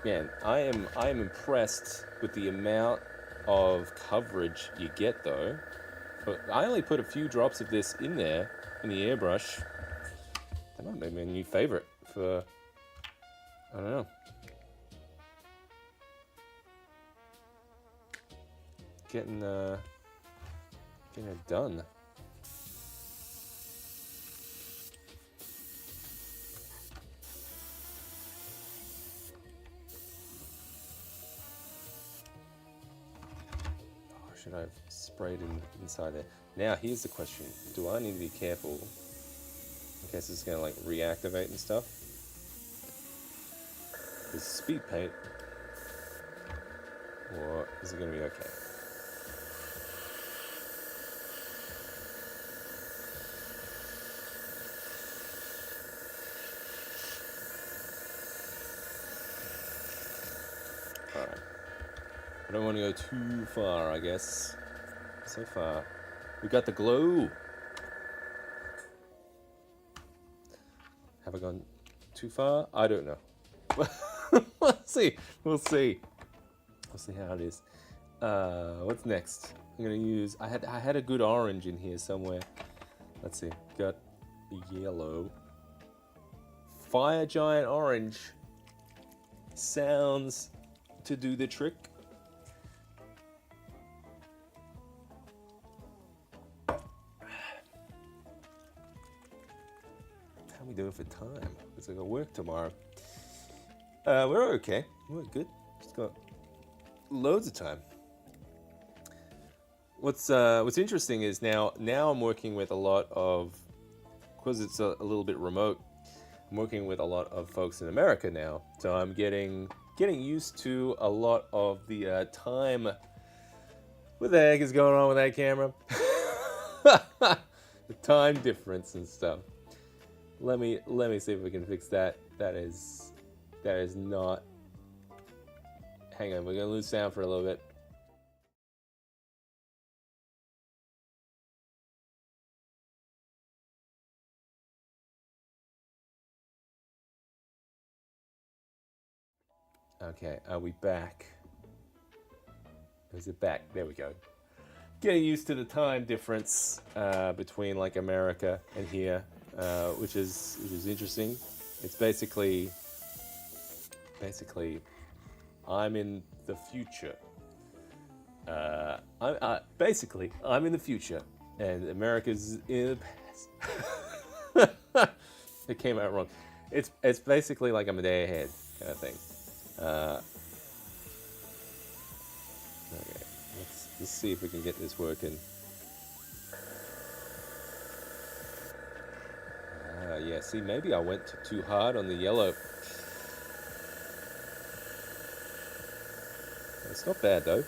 Man, I am impressed with the amount of coverage you get though. But I only put a few drops of this in there in the airbrush. That might make me a new favorite for, I don't know. Getting it done. that I've sprayed inside there. Now, here's the question. Do I need to be careful in case it's going to, like, reactivate and stuff? Is it speed paint? Or is it going to be okay? Alright. I don't want to go too far, I guess. So far. We got the glow! Have I gone too far? I don't know. We'll see. We'll see. We'll see how it is. What's next? I'm gonna use. I had a good orange in here somewhere. Let's see. Got yellow. Fire giant orange. Sounds to do the trick. How are we doing for time? Because I got work tomorrow. We're okay. We're good. Just got loads of time. What's interesting is now I'm working with a lot of, because it's a little bit remote. I'm working with a lot of folks in America now, so I'm getting used to a lot of the time. What the heck is going on with that camera? The time difference and stuff. Let me see if we can fix that. That is not. Hang on, we're gonna lose sound for a little bit. Okay, are we back? Is it back? There we go. Getting used to the time difference between like America and here, which is Interesting. It's basically I'm in the future. I'm in the future, and America's in the past. It came out wrong. It's basically like I'm a day ahead kind of thing. Okay, let's see if we can get this working. Yeah, see, maybe I went too hard on the yellow. It's not bad though.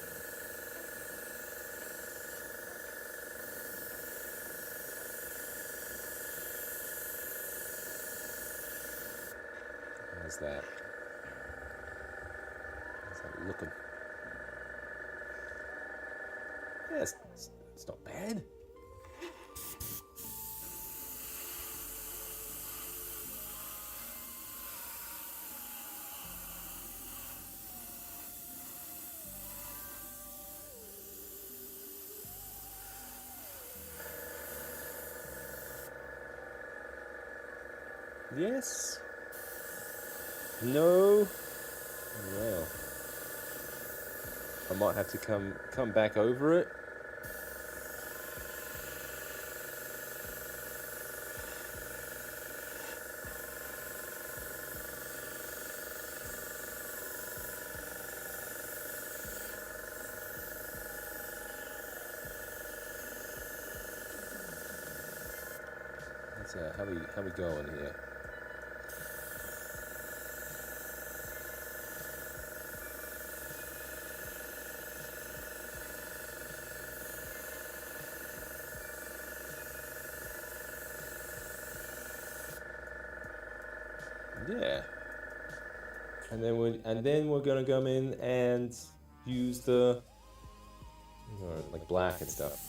How's that? How's that looking? Yeah, it's not bad. Yes. No. Well, I might have to come back over it. How we going here? Yeah. And then we're gonna come in and use the like black and stuff.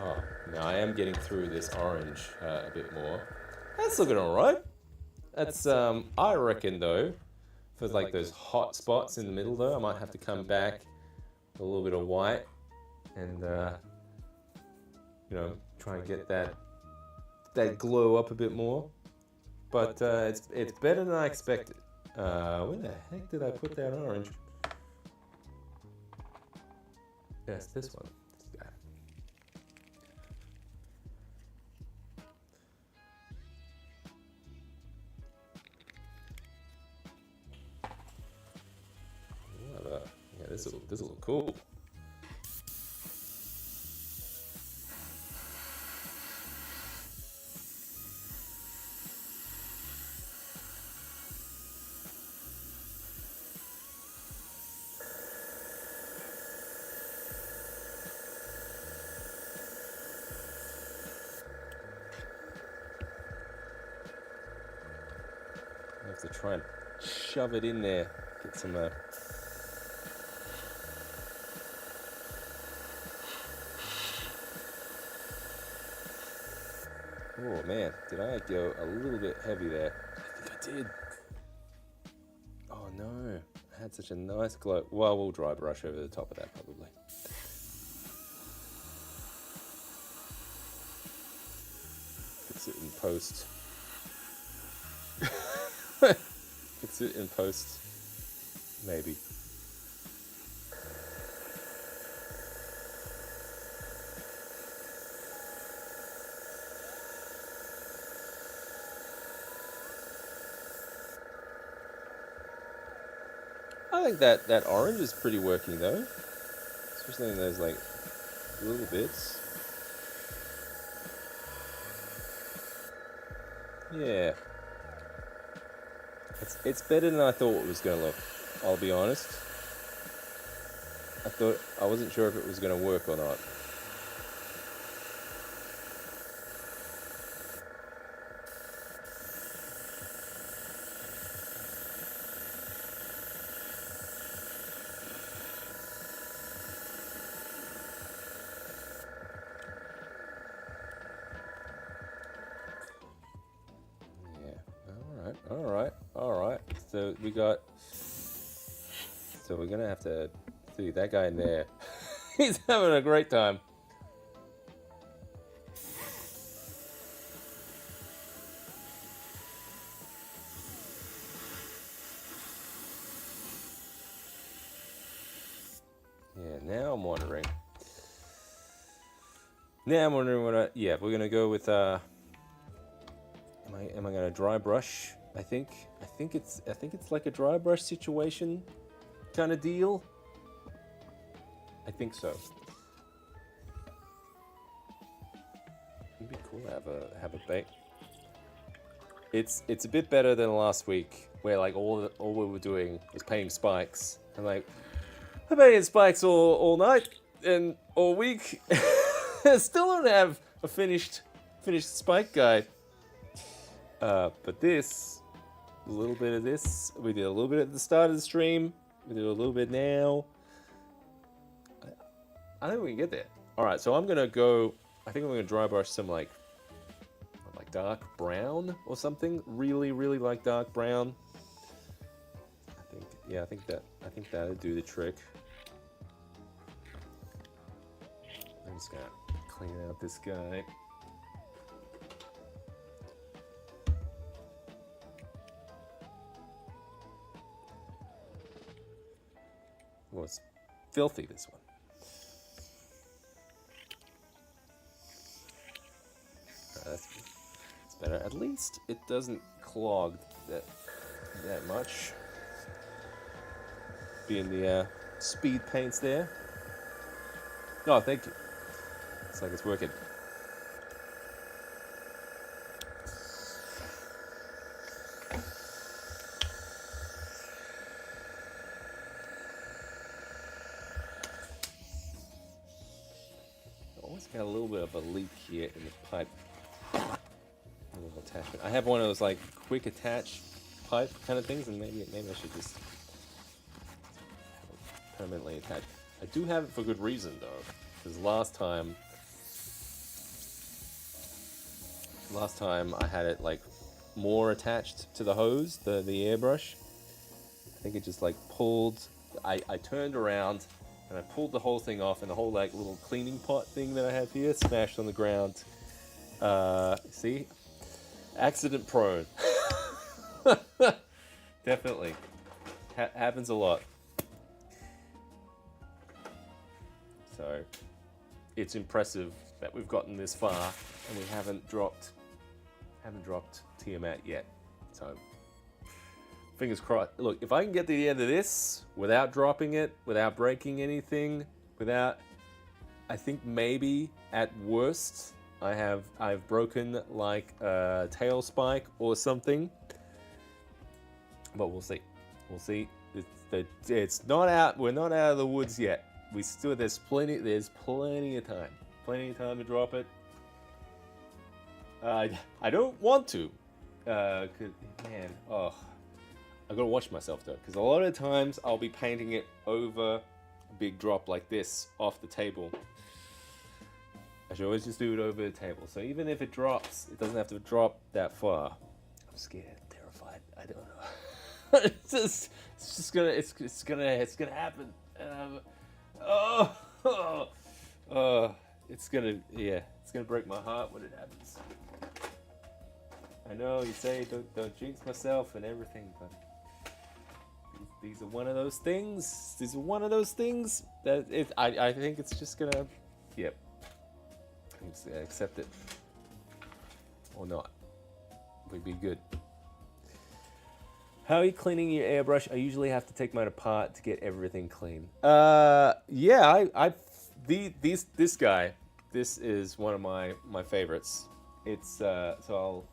Oh, now I am getting through this orange a bit more. That's looking alright. That's, I reckon though, for like those hot spots in the middle though, I might have to come back with a little bit of white and, try and get that glow up a bit more. But it's better than I expected. Where the heck did I put that orange? Yes, this one. This guy. Yeah, this will look cool. I have to try and shove it in there, get some. Oh man, did I go a little bit heavy there? I think I did. Oh no, I had such a nice glow. Well, we'll dry brush over the top of that probably. Fix it in post. Fix it in post, maybe. I think that orange is pretty working though, especially in those like little bits. Yeah. It's better than I thought it was going to look, I'll be honest. I wasn't sure if it was going to work or not. Alright. So we're gonna have to see that guy in there. He's having a great time. Yeah, now I'm wondering. We're gonna go with am I gonna dry brush? I think it's like a dry brush situation kind of deal. I think so. It'd be cool to have a bake. It's a bit better than last week where like all we were doing was painting spikes. I'm like, I painted spikes all night and all week. Still don't have a finished spike guide. But this, a little bit of this, we did a little bit at the start of the stream, we do a little bit now. I think we can get there. Alright, so I'm gonna go, I think I'm gonna dry brush some like dark brown or something. Really, really like dark brown. I think that'll do the trick. I'm just gonna clean out this guy. Well, it's filthy, this one. That's better. At least it doesn't clog that much. Being the speed paints there. Oh, thank you. It's like it's working. Always got a little bit of a leak here in the pipe. A little attachment. I have one of those like quick attach pipe kind of things, and maybe I should just permanently attach. I do have it for good reason though, because last time Last time I had it like more attached to the hose, the airbrush. I think it just like pulled. I turned around and I pulled the whole thing off, and the whole like little cleaning pot thing that I have here smashed on the ground. See, accident prone. Definitely happens a lot. So it's impressive that we've gotten this far and we haven't dropped Tiamat yet. So fingers crossed. Look, if I can get to the end of this without dropping it, without breaking anything, I think maybe at worst I've broken like a tail spike or something. But we'll see. We'll see. It's not out. We're not out of the woods yet. There's plenty of time. Plenty of time to drop it. I don't want to. 'Cause, man, I gotta watch myself though, because a lot of times I'll be painting it over a big drop like this off the table. I should always just do it over the table. So even if it drops, it doesn't have to drop that far. I'm scared, terrified. I don't know. it's gonna happen. It's gonna break my heart when it happens. I know you say don't jinx myself and everything, but these are one of those things. These are one of those things that I think it's just gonna, yep. I'm just gonna accept it or not. Would be good. How are you cleaning your airbrush? I usually have to take mine apart to get everything clean. This guy, this is one of my favorites. It's so I'll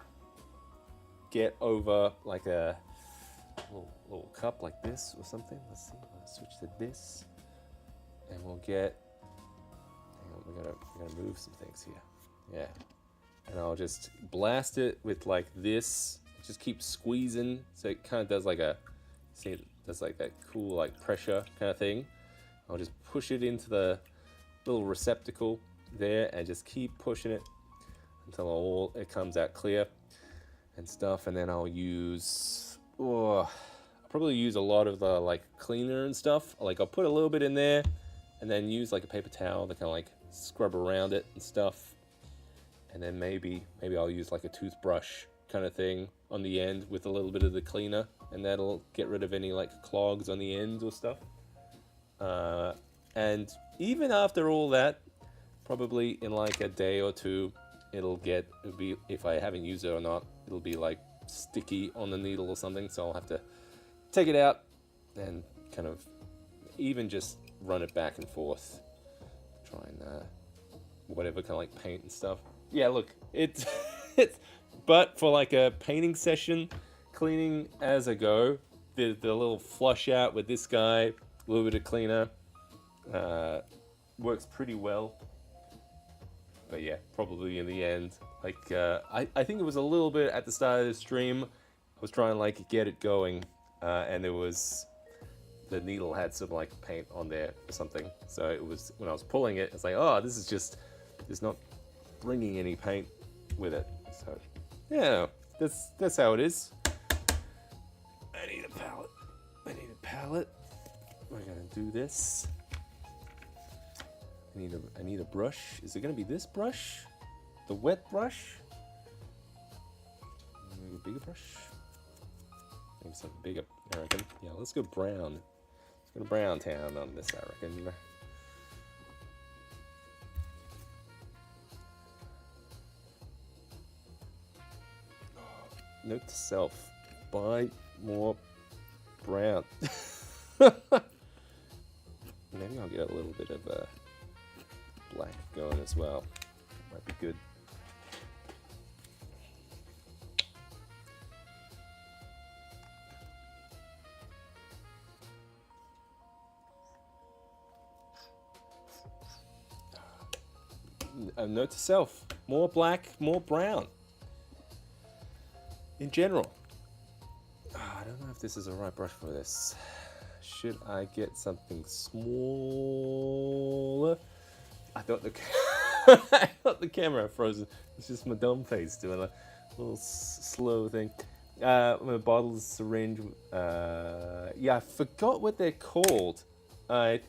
get over like a little cup like this or something. Let's see. Let's switch to this, and we'll get. Hang on, we're gonna move some things here. Yeah, and I'll just blast it with like this. Just keep squeezing, so it kind of does like a, see, it does like that cool like pressure kind of thing. I'll just push it into the little receptacle there, and just keep pushing it until it comes out clear and stuff. And then I'll probably use a lot of the like cleaner and stuff. Like I'll put a little bit in there, and then use like a paper towel to kind of like scrub around it and stuff. And then maybe I'll use like a toothbrush kind of thing on the end with a little bit of the cleaner, and that'll get rid of any like clogs on the ends or stuff. And even after all that, probably in like a day or two, it'll be, if I haven't used it or not, it'll be like sticky on the needle or something, so I'll have to take it out and kind of even just run it back and forth, try and whatever kind of like paint and stuff. Yeah, look, it's but for like a painting session, cleaning as I go, the little flush out with this guy, a little bit of cleaner, works pretty well. But yeah, probably in the end, like I think it was a little bit at the start of the stream, I was trying to like get it going, and the needle had some like paint on there or something. So it was, when I was pulling it, it's like, oh, this is just, it's not bringing any paint with it. So yeah, that's how it is. I need a palette. We're gonna do this. I need a brush. Is it gonna be this brush? The wet brush? Maybe a bigger brush? Maybe something bigger, I reckon. Yeah, let's go brown. Let's go to Brown Town on this, I reckon. Note to self, buy more brown. Maybe I'll get a little bit of black going as well. Might be good. A note to self, more black, more brown. In general. I don't know if this is the right brush for this. Should I get something smaller? I thought I got the camera frozen. It's just my dumb face doing a little slow thing. My bottles, syringe. Yeah, I forgot what they're called. It's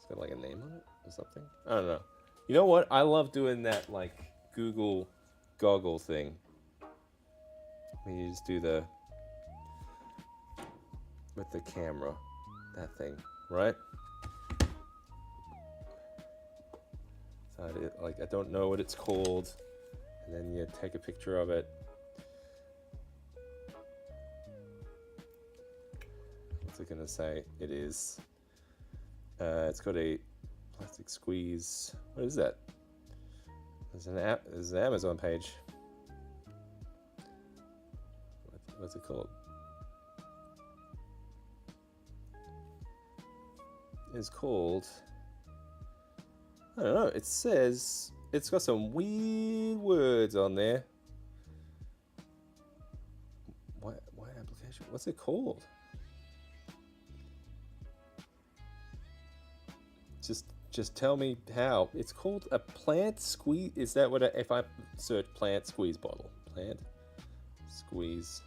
got like a name on it or something. I don't know. You know what? I love doing that like Google goggle thing. When you just do the with the camera, that thing, right? So I don't know what it's called, and then you take a picture of it. What's it gonna say? It is. It's got a plastic squeeze. What is that? There's an app. There's an Amazon page. What's it called? It's called. I don't know. It says it's got some weird words on there. What application? What's it called? Just tell me how. It's called a plant squeeze. Is that what? If I search plant squeeze bottle, plant squeeze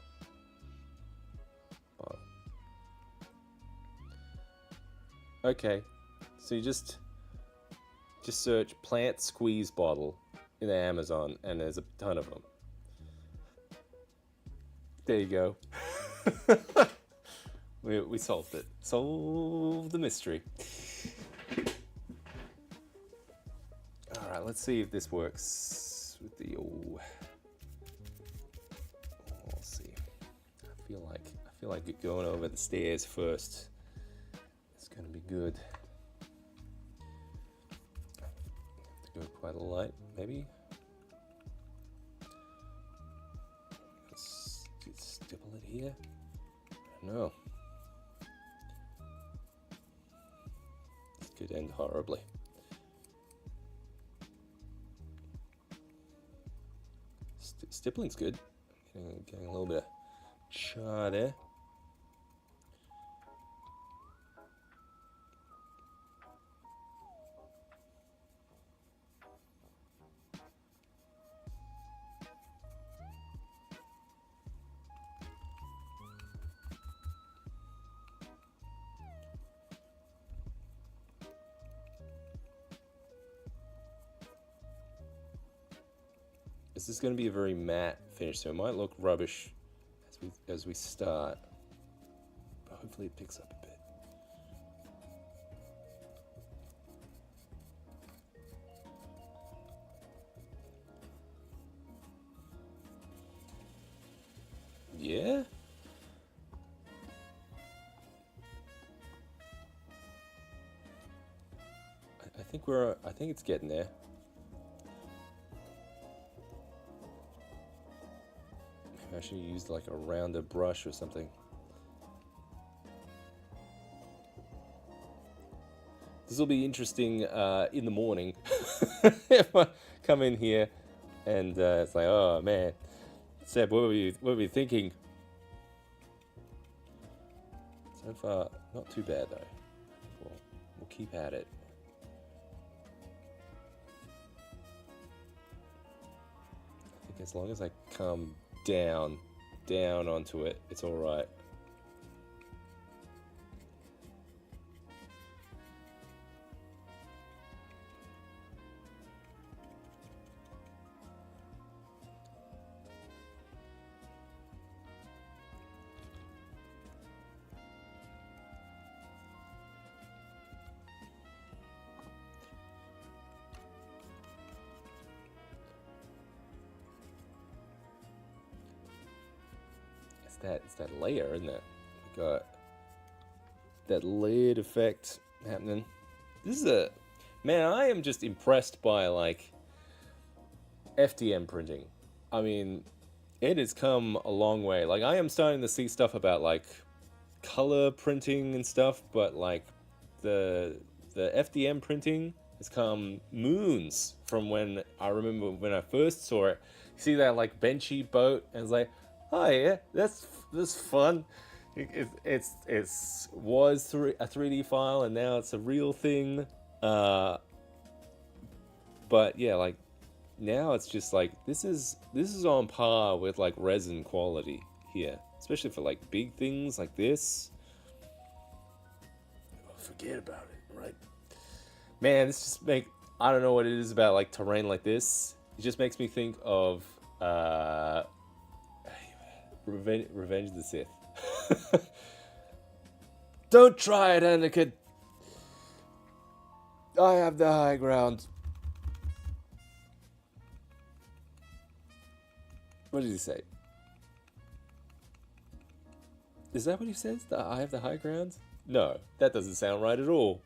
bottle. Okay, so you just search plant squeeze bottle in Amazon, and there's a ton of them. There you go. we solved it. Solved the mystery. All right, let's see if this works with the. We'll see. I feel like going over the stairs first. It's gonna be good. Have to go quite a light, maybe. Let's stipple it here. I don't know. This could end horribly. Stippling's good. Getting a little bit of char there. This is going to be a very matte finish, so it might look rubbish as we start, but hopefully it picks up a bit. Yeah. I think it's getting there. I should have used like a rounder brush or something. This will be interesting in the morning if I come in here and it's like, oh man, Seb, what were you thinking? So far, not too bad though. We'll keep at it. I think as long as I come down onto it, it's all right. It's that layer, isn't it? We got that layered effect happening. This is man, I am just impressed by like FDM printing. I mean, it has come a long way. Like I am starting to see stuff about like color printing and stuff, but like the FDM printing has come moons from when I remember when I first saw it. You see that like benchy boat, and it's like, oh yeah, that's fun. It was a 3D file, and now it's a real thing. But yeah, like now it's just like this is on par with like resin quality here, especially for like big things like this. Forget about it, right? Man, this just make I don't know what it is about like terrain like this. It just makes me think of Revenge of the Sith. Don't try it, Anakin. I have the high ground. What did he say? Is that what he says? That I have the high ground? No, that doesn't sound right at all.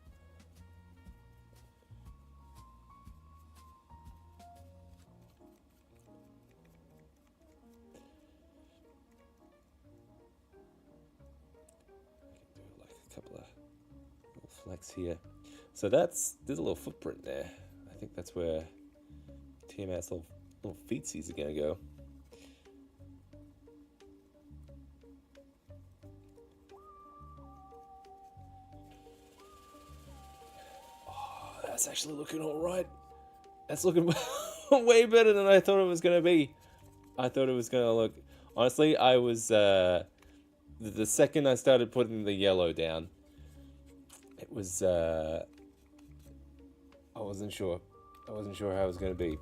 I can do like a couple of little flex here. So there's a little footprint there. I think that's where Tiamat's little feetsies are gonna go. That's actually looking all right. That's looking way better than I thought it was gonna be. I thought it was gonna look. Honestly, I was the second I started putting the yellow down, it was I wasn't sure. I wasn't sure how it was gonna be,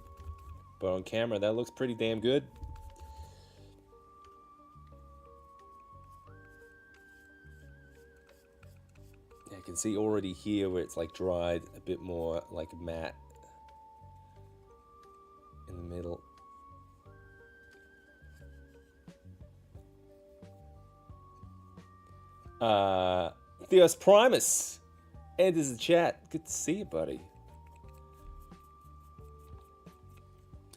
but on camera that looks pretty damn good. I can see already here where it's like dried a bit more like matte in the middle. Theos Primus enters the chat. Good to see you, buddy.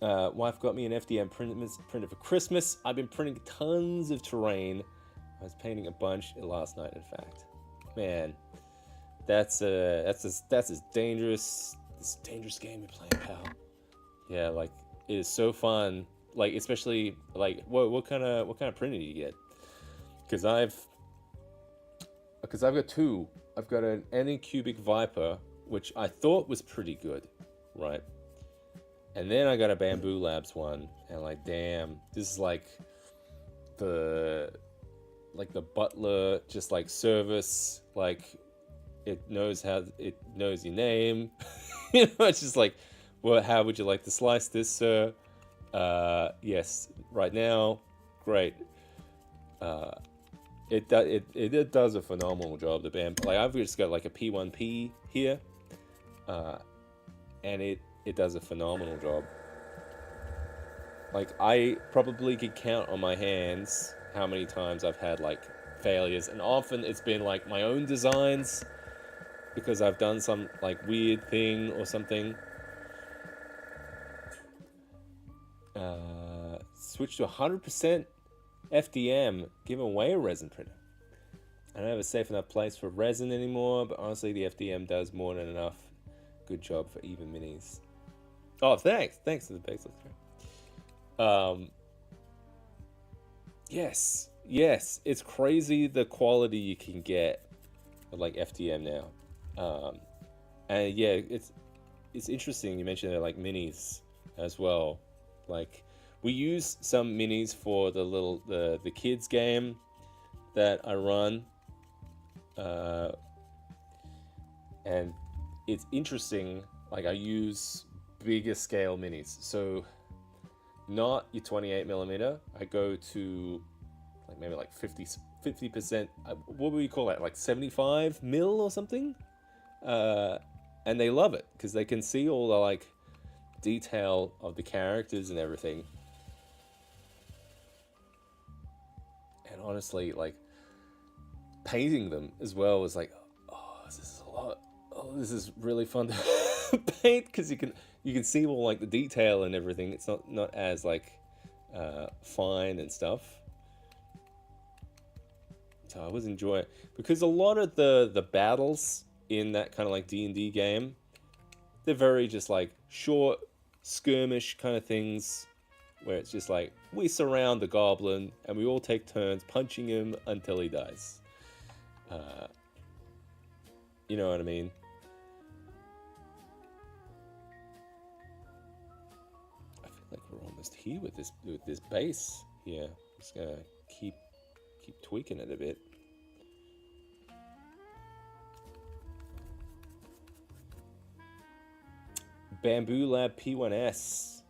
Wife got me an FDM printer for Christmas. I've been printing tons of terrain. I was painting a bunch last night, in fact. Man, that's as dangerous. This dangerous game you're playing, pal. Yeah, like it is so fun. Like especially like what kind of printer do you get? Because I've got two. I've got an Anycubic Viper, which I thought was pretty good, right? And then I got a Bamboo Labs one, and like, damn, this is like the butler, just like service, like it knows your name. You know, it's just like, well, how would you like to slice this, sir? Yes, right now, great. It does a phenomenal job. The band, like I've just got like a P1P here, and it does a phenomenal job. Like I probably could count on my hands how many times I've had like failures, and often it's been like my own designs because I've done some like weird thing or something. Switch to 100% FDM, give away a resin printer. I don't have a safe enough place for resin anymore, but honestly the FDM does more than enough. Good job for even minis. Oh, thanks to the Pixel. Yes, it's crazy the quality you can get with like FDM now. And yeah, it's interesting you mentioned like minis as well. Like we use some minis for the kids game that I run, and it's interesting. Like I use bigger scale minis, so not your 28mm. I go to like maybe like 50%. What would we call that? Like 75 mil or something. And they love it because they can see all the like detail of the characters and everything. And honestly, like painting them as well is like, oh, this is a lot. Oh, this is really fun to paint because you can see all like the detail and everything. It's not as like fine and stuff. So I was enjoying it because a lot of the battles in that kind of like D&D game, they're very just like short skirmish kind of things where it's just like we surround the goblin and we all take turns punching him until he dies. You know what I mean? almost here with this base here. Just gonna keep tweaking it a bit. Bamboo Lab P1S.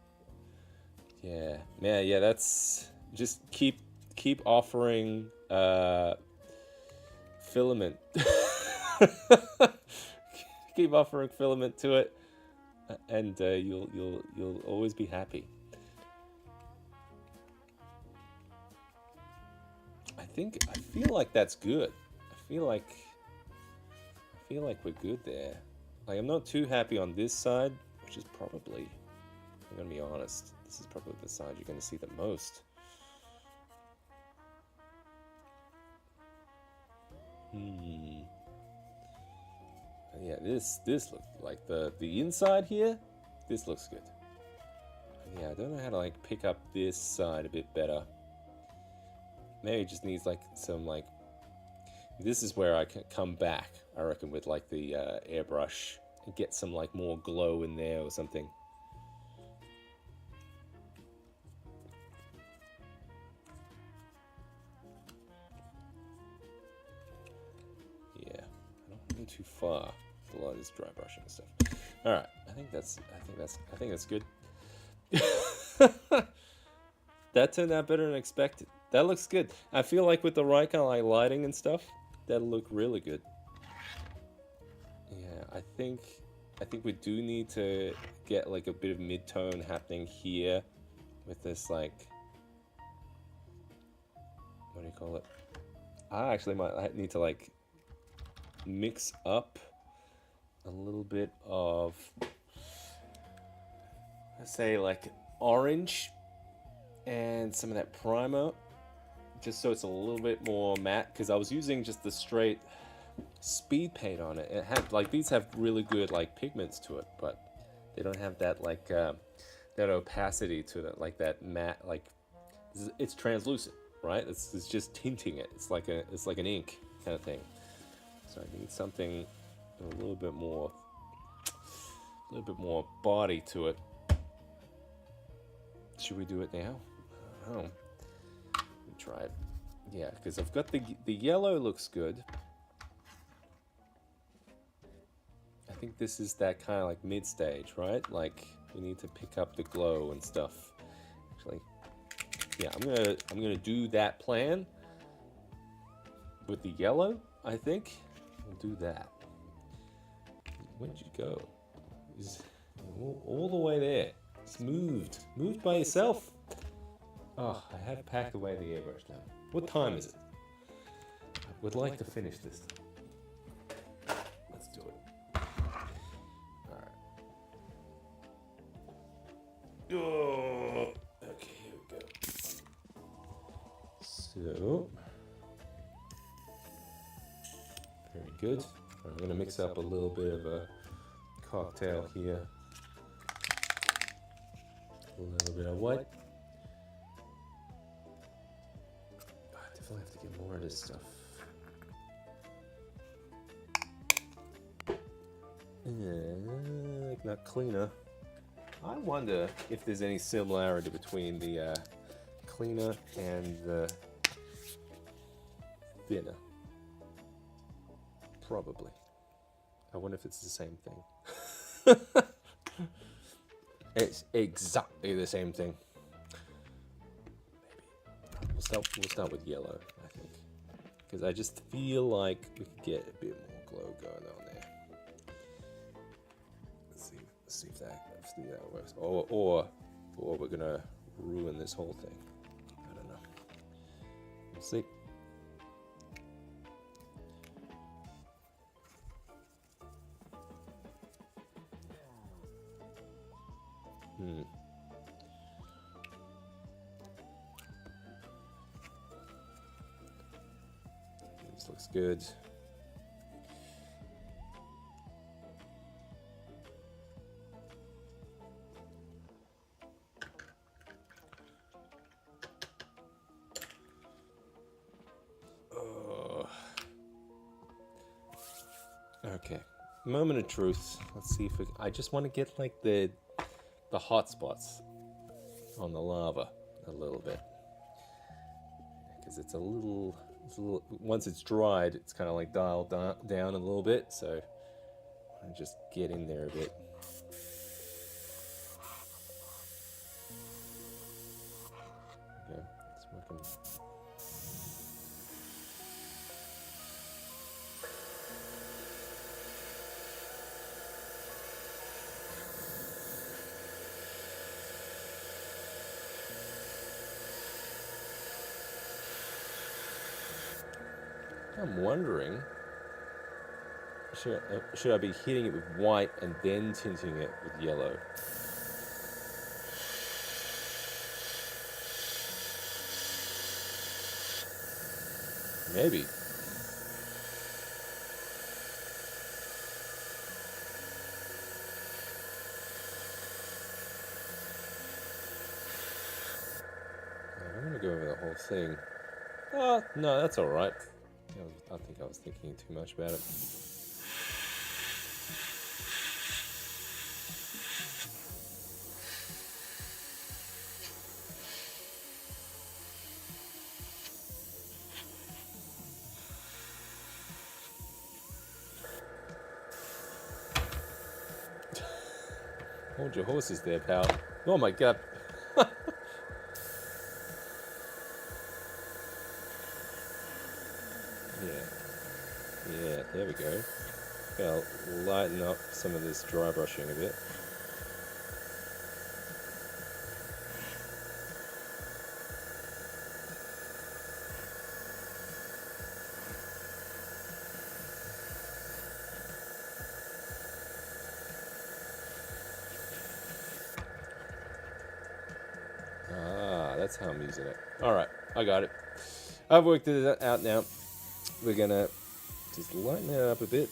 Yeah, man, yeah, that's just keep offering filament. Keep offering filament to it, and you'll always be happy. I feel like that's good. I feel like we're good there. Like, I'm not too happy on this side, which is probably, I'm gonna be honest, this is probably the side you're gonna see the most. Yeah, this looks like the inside here. This looks good. Yeah, I don't know how to like pick up this side a bit better. Maybe it just needs like some like. This is where I can come back, I reckon, with like the airbrush and get some like more glow in there or something. Yeah, I don't want to go too far with a lot of this dry brushing and stuff. All right, I think that's good. That turned out better than expected. That looks good. I feel like with the right kind of like lighting and stuff, that'll look really good. Yeah, I think we do need to get like a bit of mid-tone happening here with this like, what do you call it? I actually might need to like mix up a little bit of, let's say like orange and some of that primer, just so it's a little bit more matte, because I was using just the straight speed paint on it. It had like, these have really good like pigments to it, but they don't have that like that opacity to it, like that matte, like it's translucent, right? It's just tinting it. It's like an ink kind of thing. So I need something a little bit more body to it. Should we do it now? Oh, let me try it. Yeah, because I've got the yellow looks good. I think this is that kind of like mid stage, right? Like we need to pick up the glow and stuff. Actually, yeah, I'm gonna do that plan with the yellow. I think we'll do that. Where'd you go? Is all the way there. It's moved by yourself. Oh, I have packed away the airbrush now. What time is it? I would like to finish this. Let's do it. Alright. Oh, okay, here we go. So, very good. I'm going to mix up a little bit of a cocktail here. A little bit of white. I definitely have to get more of this stuff. Like not cleaner. I wonder if there's any similarity between the cleaner and the thinner. Probably. I wonder if it's the same thing. It's exactly the same thing. Maybe. We'll start with yellow, I think. Because I just feel like we could get a bit more glow going on there. Let's see if that works. Or we're gonna ruin this whole thing. I don't know. We'll see. This looks good. Okay, moment of truth. Let's see if I just want to get like the hot spots on the lava a little bit. Because it's a little, once it's dried, it's kind of like dialed down a little bit. So I just get in there a bit. Okay, it's working. I'm wondering, should I be hitting it with white and then tinting it with yellow? Maybe. I'm going to go over the whole thing. Oh, no, that's all right. I think I was thinking too much about it. Hold your horses there, pal. Oh my god. Yeah, there we go. Gotta lighten up some of this dry brushing a bit. Ah, that's how I'm using it. Alright, I got it. I've worked it out now. We're gonna just lighten it up a bit.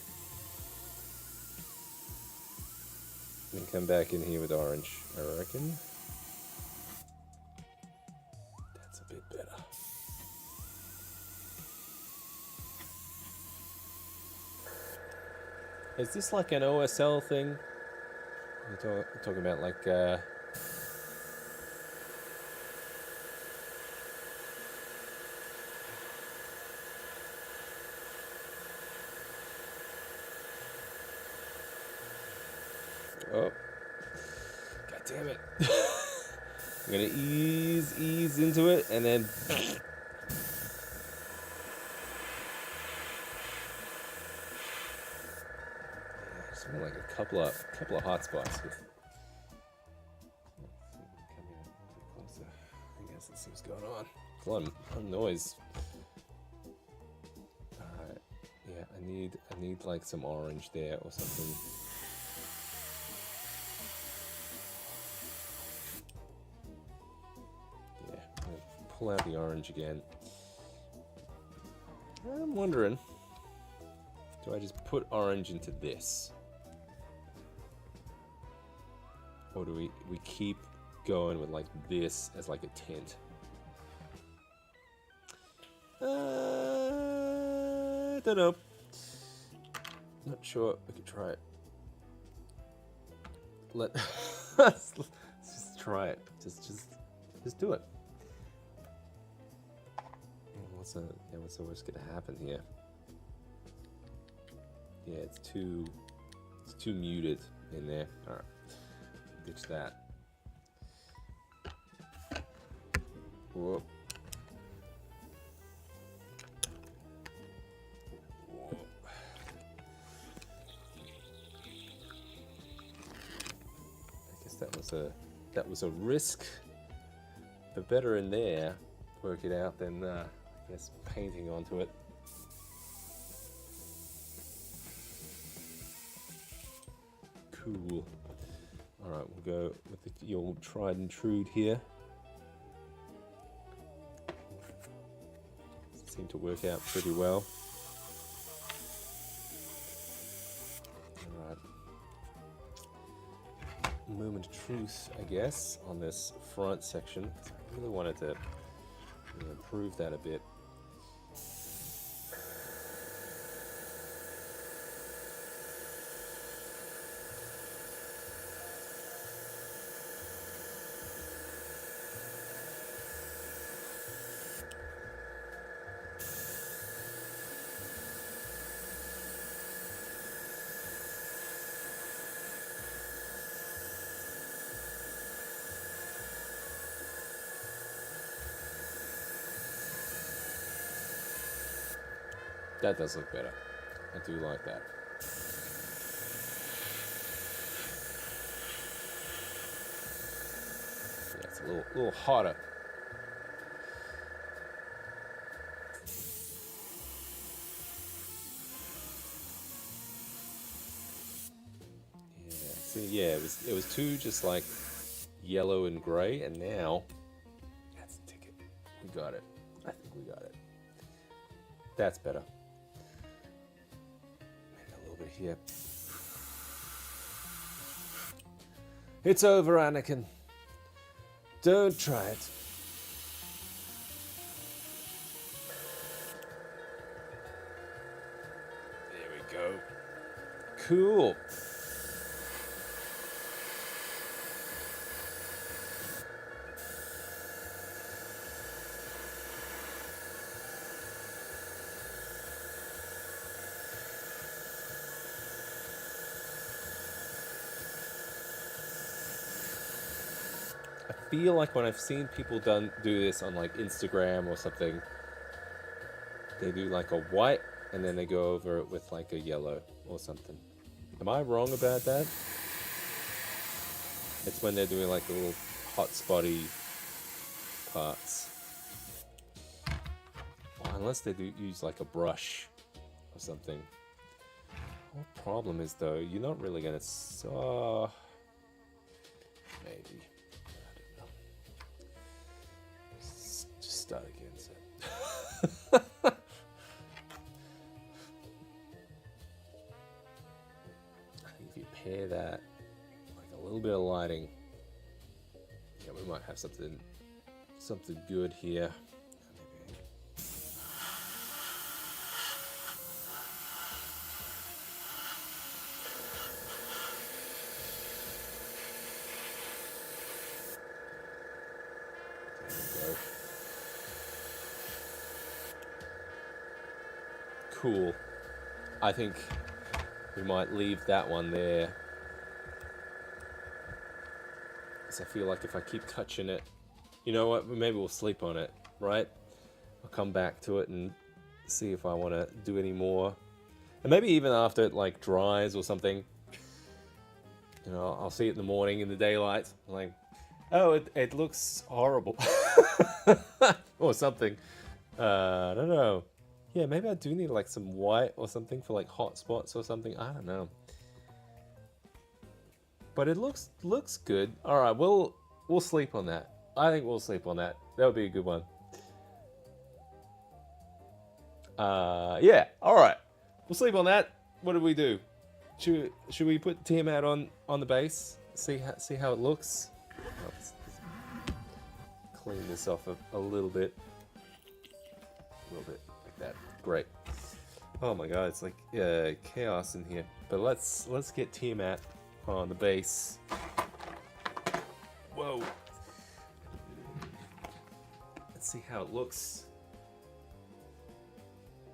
And come back in here with orange, I reckon. That's a bit better. Is this like an OSL thing? You're talking about like... Oh, god damn it. I'm gonna ease into it and then just want like a couple of hot spots with coming a little bit closer. I guess let's see what's going on. There's a lot of noise. Yeah, I need like some orange there or something. Pull out the orange again. I'm wondering, do I just put orange into this? Or do we keep going with like this as like a tint? I don't know. Not sure. We could try it. Let's just try it. Just do it. What's the worst gonna happen here? Yeah, it's too muted in there. All right, ditch that. Whoa. I guess that was a risk, but better in there. Work it out than I guess painting onto it. Cool. All right, we'll go with the old tried and true here. Seemed to work out pretty well. All right. Moment of truth, I guess, on this front section. I really wanted to improve that a bit. That does look better. I do like that. Yeah, it's a little hotter. Yeah, see, yeah, it was too just like yellow and grey, and now that's the ticket. We got it. I think we got it. That's better. Maybe a little bit here. It's over, Anakin. Don't try it. There we go. Cool. I feel like when I've seen people do this on like Instagram or something, they do like a white and then they go over it with like a yellow or something. Am I wrong about that? It's when they're doing like the little hot spotty parts. Well, unless they do use like a brush or something. What problem is though, you're not really gonna saw. Maybe. Start again, so. I think if you pair that like a little bit of lighting, yeah, we might have something good here. There we go. Cool. I think we might leave that one there. Because I feel like if I keep touching it, you know what, maybe we'll sleep on it, right? I'll come back to it and see if I want to do any more. And maybe even after it like dries or something, you know, I'll see it in the morning in the daylight. I'm like, oh, it looks horrible. Or something. I don't know. Yeah, maybe I do need like some white or something for like hot spots or something. I don't know. But it looks good. All right, we'll sleep on that. I think we'll sleep on that. That would be a good one. Yeah. All right, we'll sleep on that. What do we do? Should we put Tiamat on the base? See how it looks. Let's clean this off a little bit. A little bit. That great. Oh my god, it's like chaos in here. But let's get Tiamat on the base. Whoa. Let's see how it looks.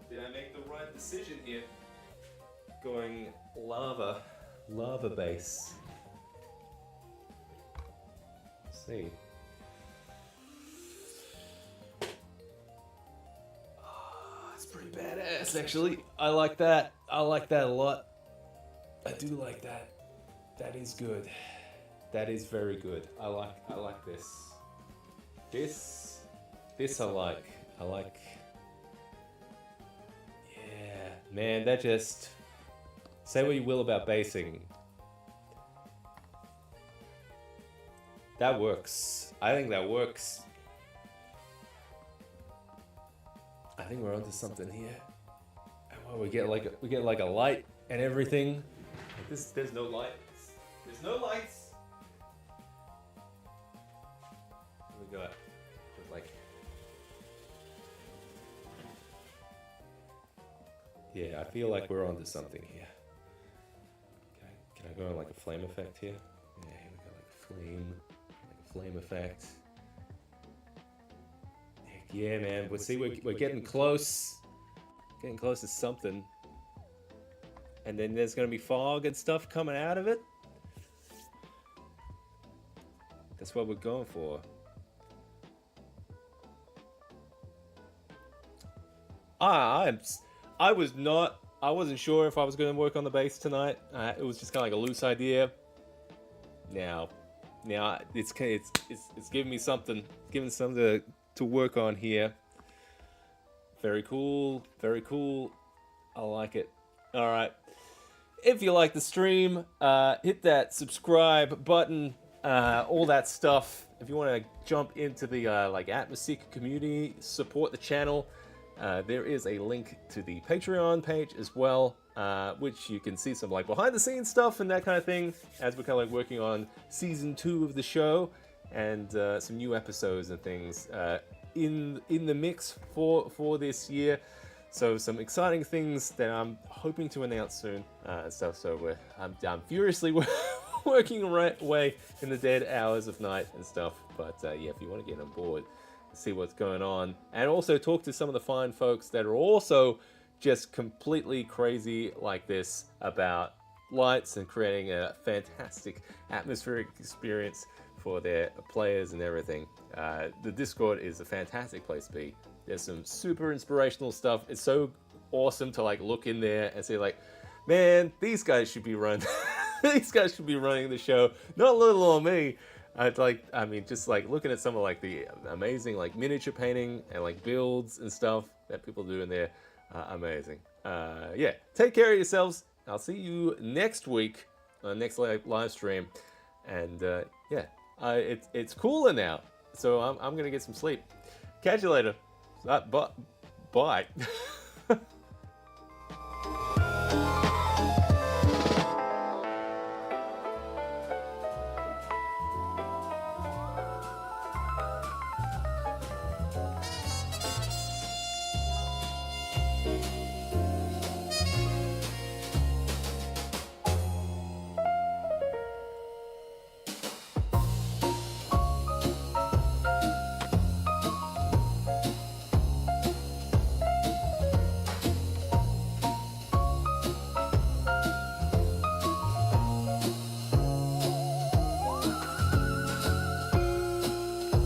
Did I make the right decision here? Going lava base. Let's see. Pretty badass, actually. I like that. I like that a lot. I do like that. That is good. That is very good. I like this. This I like. I like. Yeah, man, that just. Say what you will about basing. That works. I think that works. I think we're onto something here. And well, we get like a light and everything. Like this, there's no lights. There's no lights. What we got? Like, yeah, I feel like we're onto something here. Can I go on like a flame effect here? Yeah, here we go, like a flame effect. Yeah, man. But see, we're getting close. Getting close to something. And then there's going to be fog and stuff coming out of it. That's what we're going for. I wasn't sure if I was going to work on the bass tonight. It was just kind of like a loose idea. Now it's giving me something, to work on here. Very cool, very cool. I like it. All right. If you like the stream, hit that subscribe button, all that stuff. If you want to jump into the Atmoseeker community, support the channel, there is a link to the Patreon page as well, which you can see some like behind the scenes stuff and that kind of thing, as we're kind of like working on season 2 of the show, and some new episodes and things in the mix for this year. So some exciting things that I'm hoping to announce soon and stuff. So I'm furiously working away in the dead hours of night and stuff. But yeah, if you want to get on board, see what's going on, and also talk to some of the fine folks that are also just completely crazy like this about lights and creating a fantastic atmospheric experience for their players and everything. The Discord is a fantastic place to be. There's some super inspirational stuff. It's so awesome to like look in there and say like, man, these guys should be running these guys should be running the show, not little on me. Just like looking at some of like the amazing like miniature painting and like builds and stuff that people do in there. Amazing. Yeah, take care of yourselves. I'll see you next week on the next live stream. And yeah, it's cooler now, so I'm gonna get some sleep. Catch you later. Bye.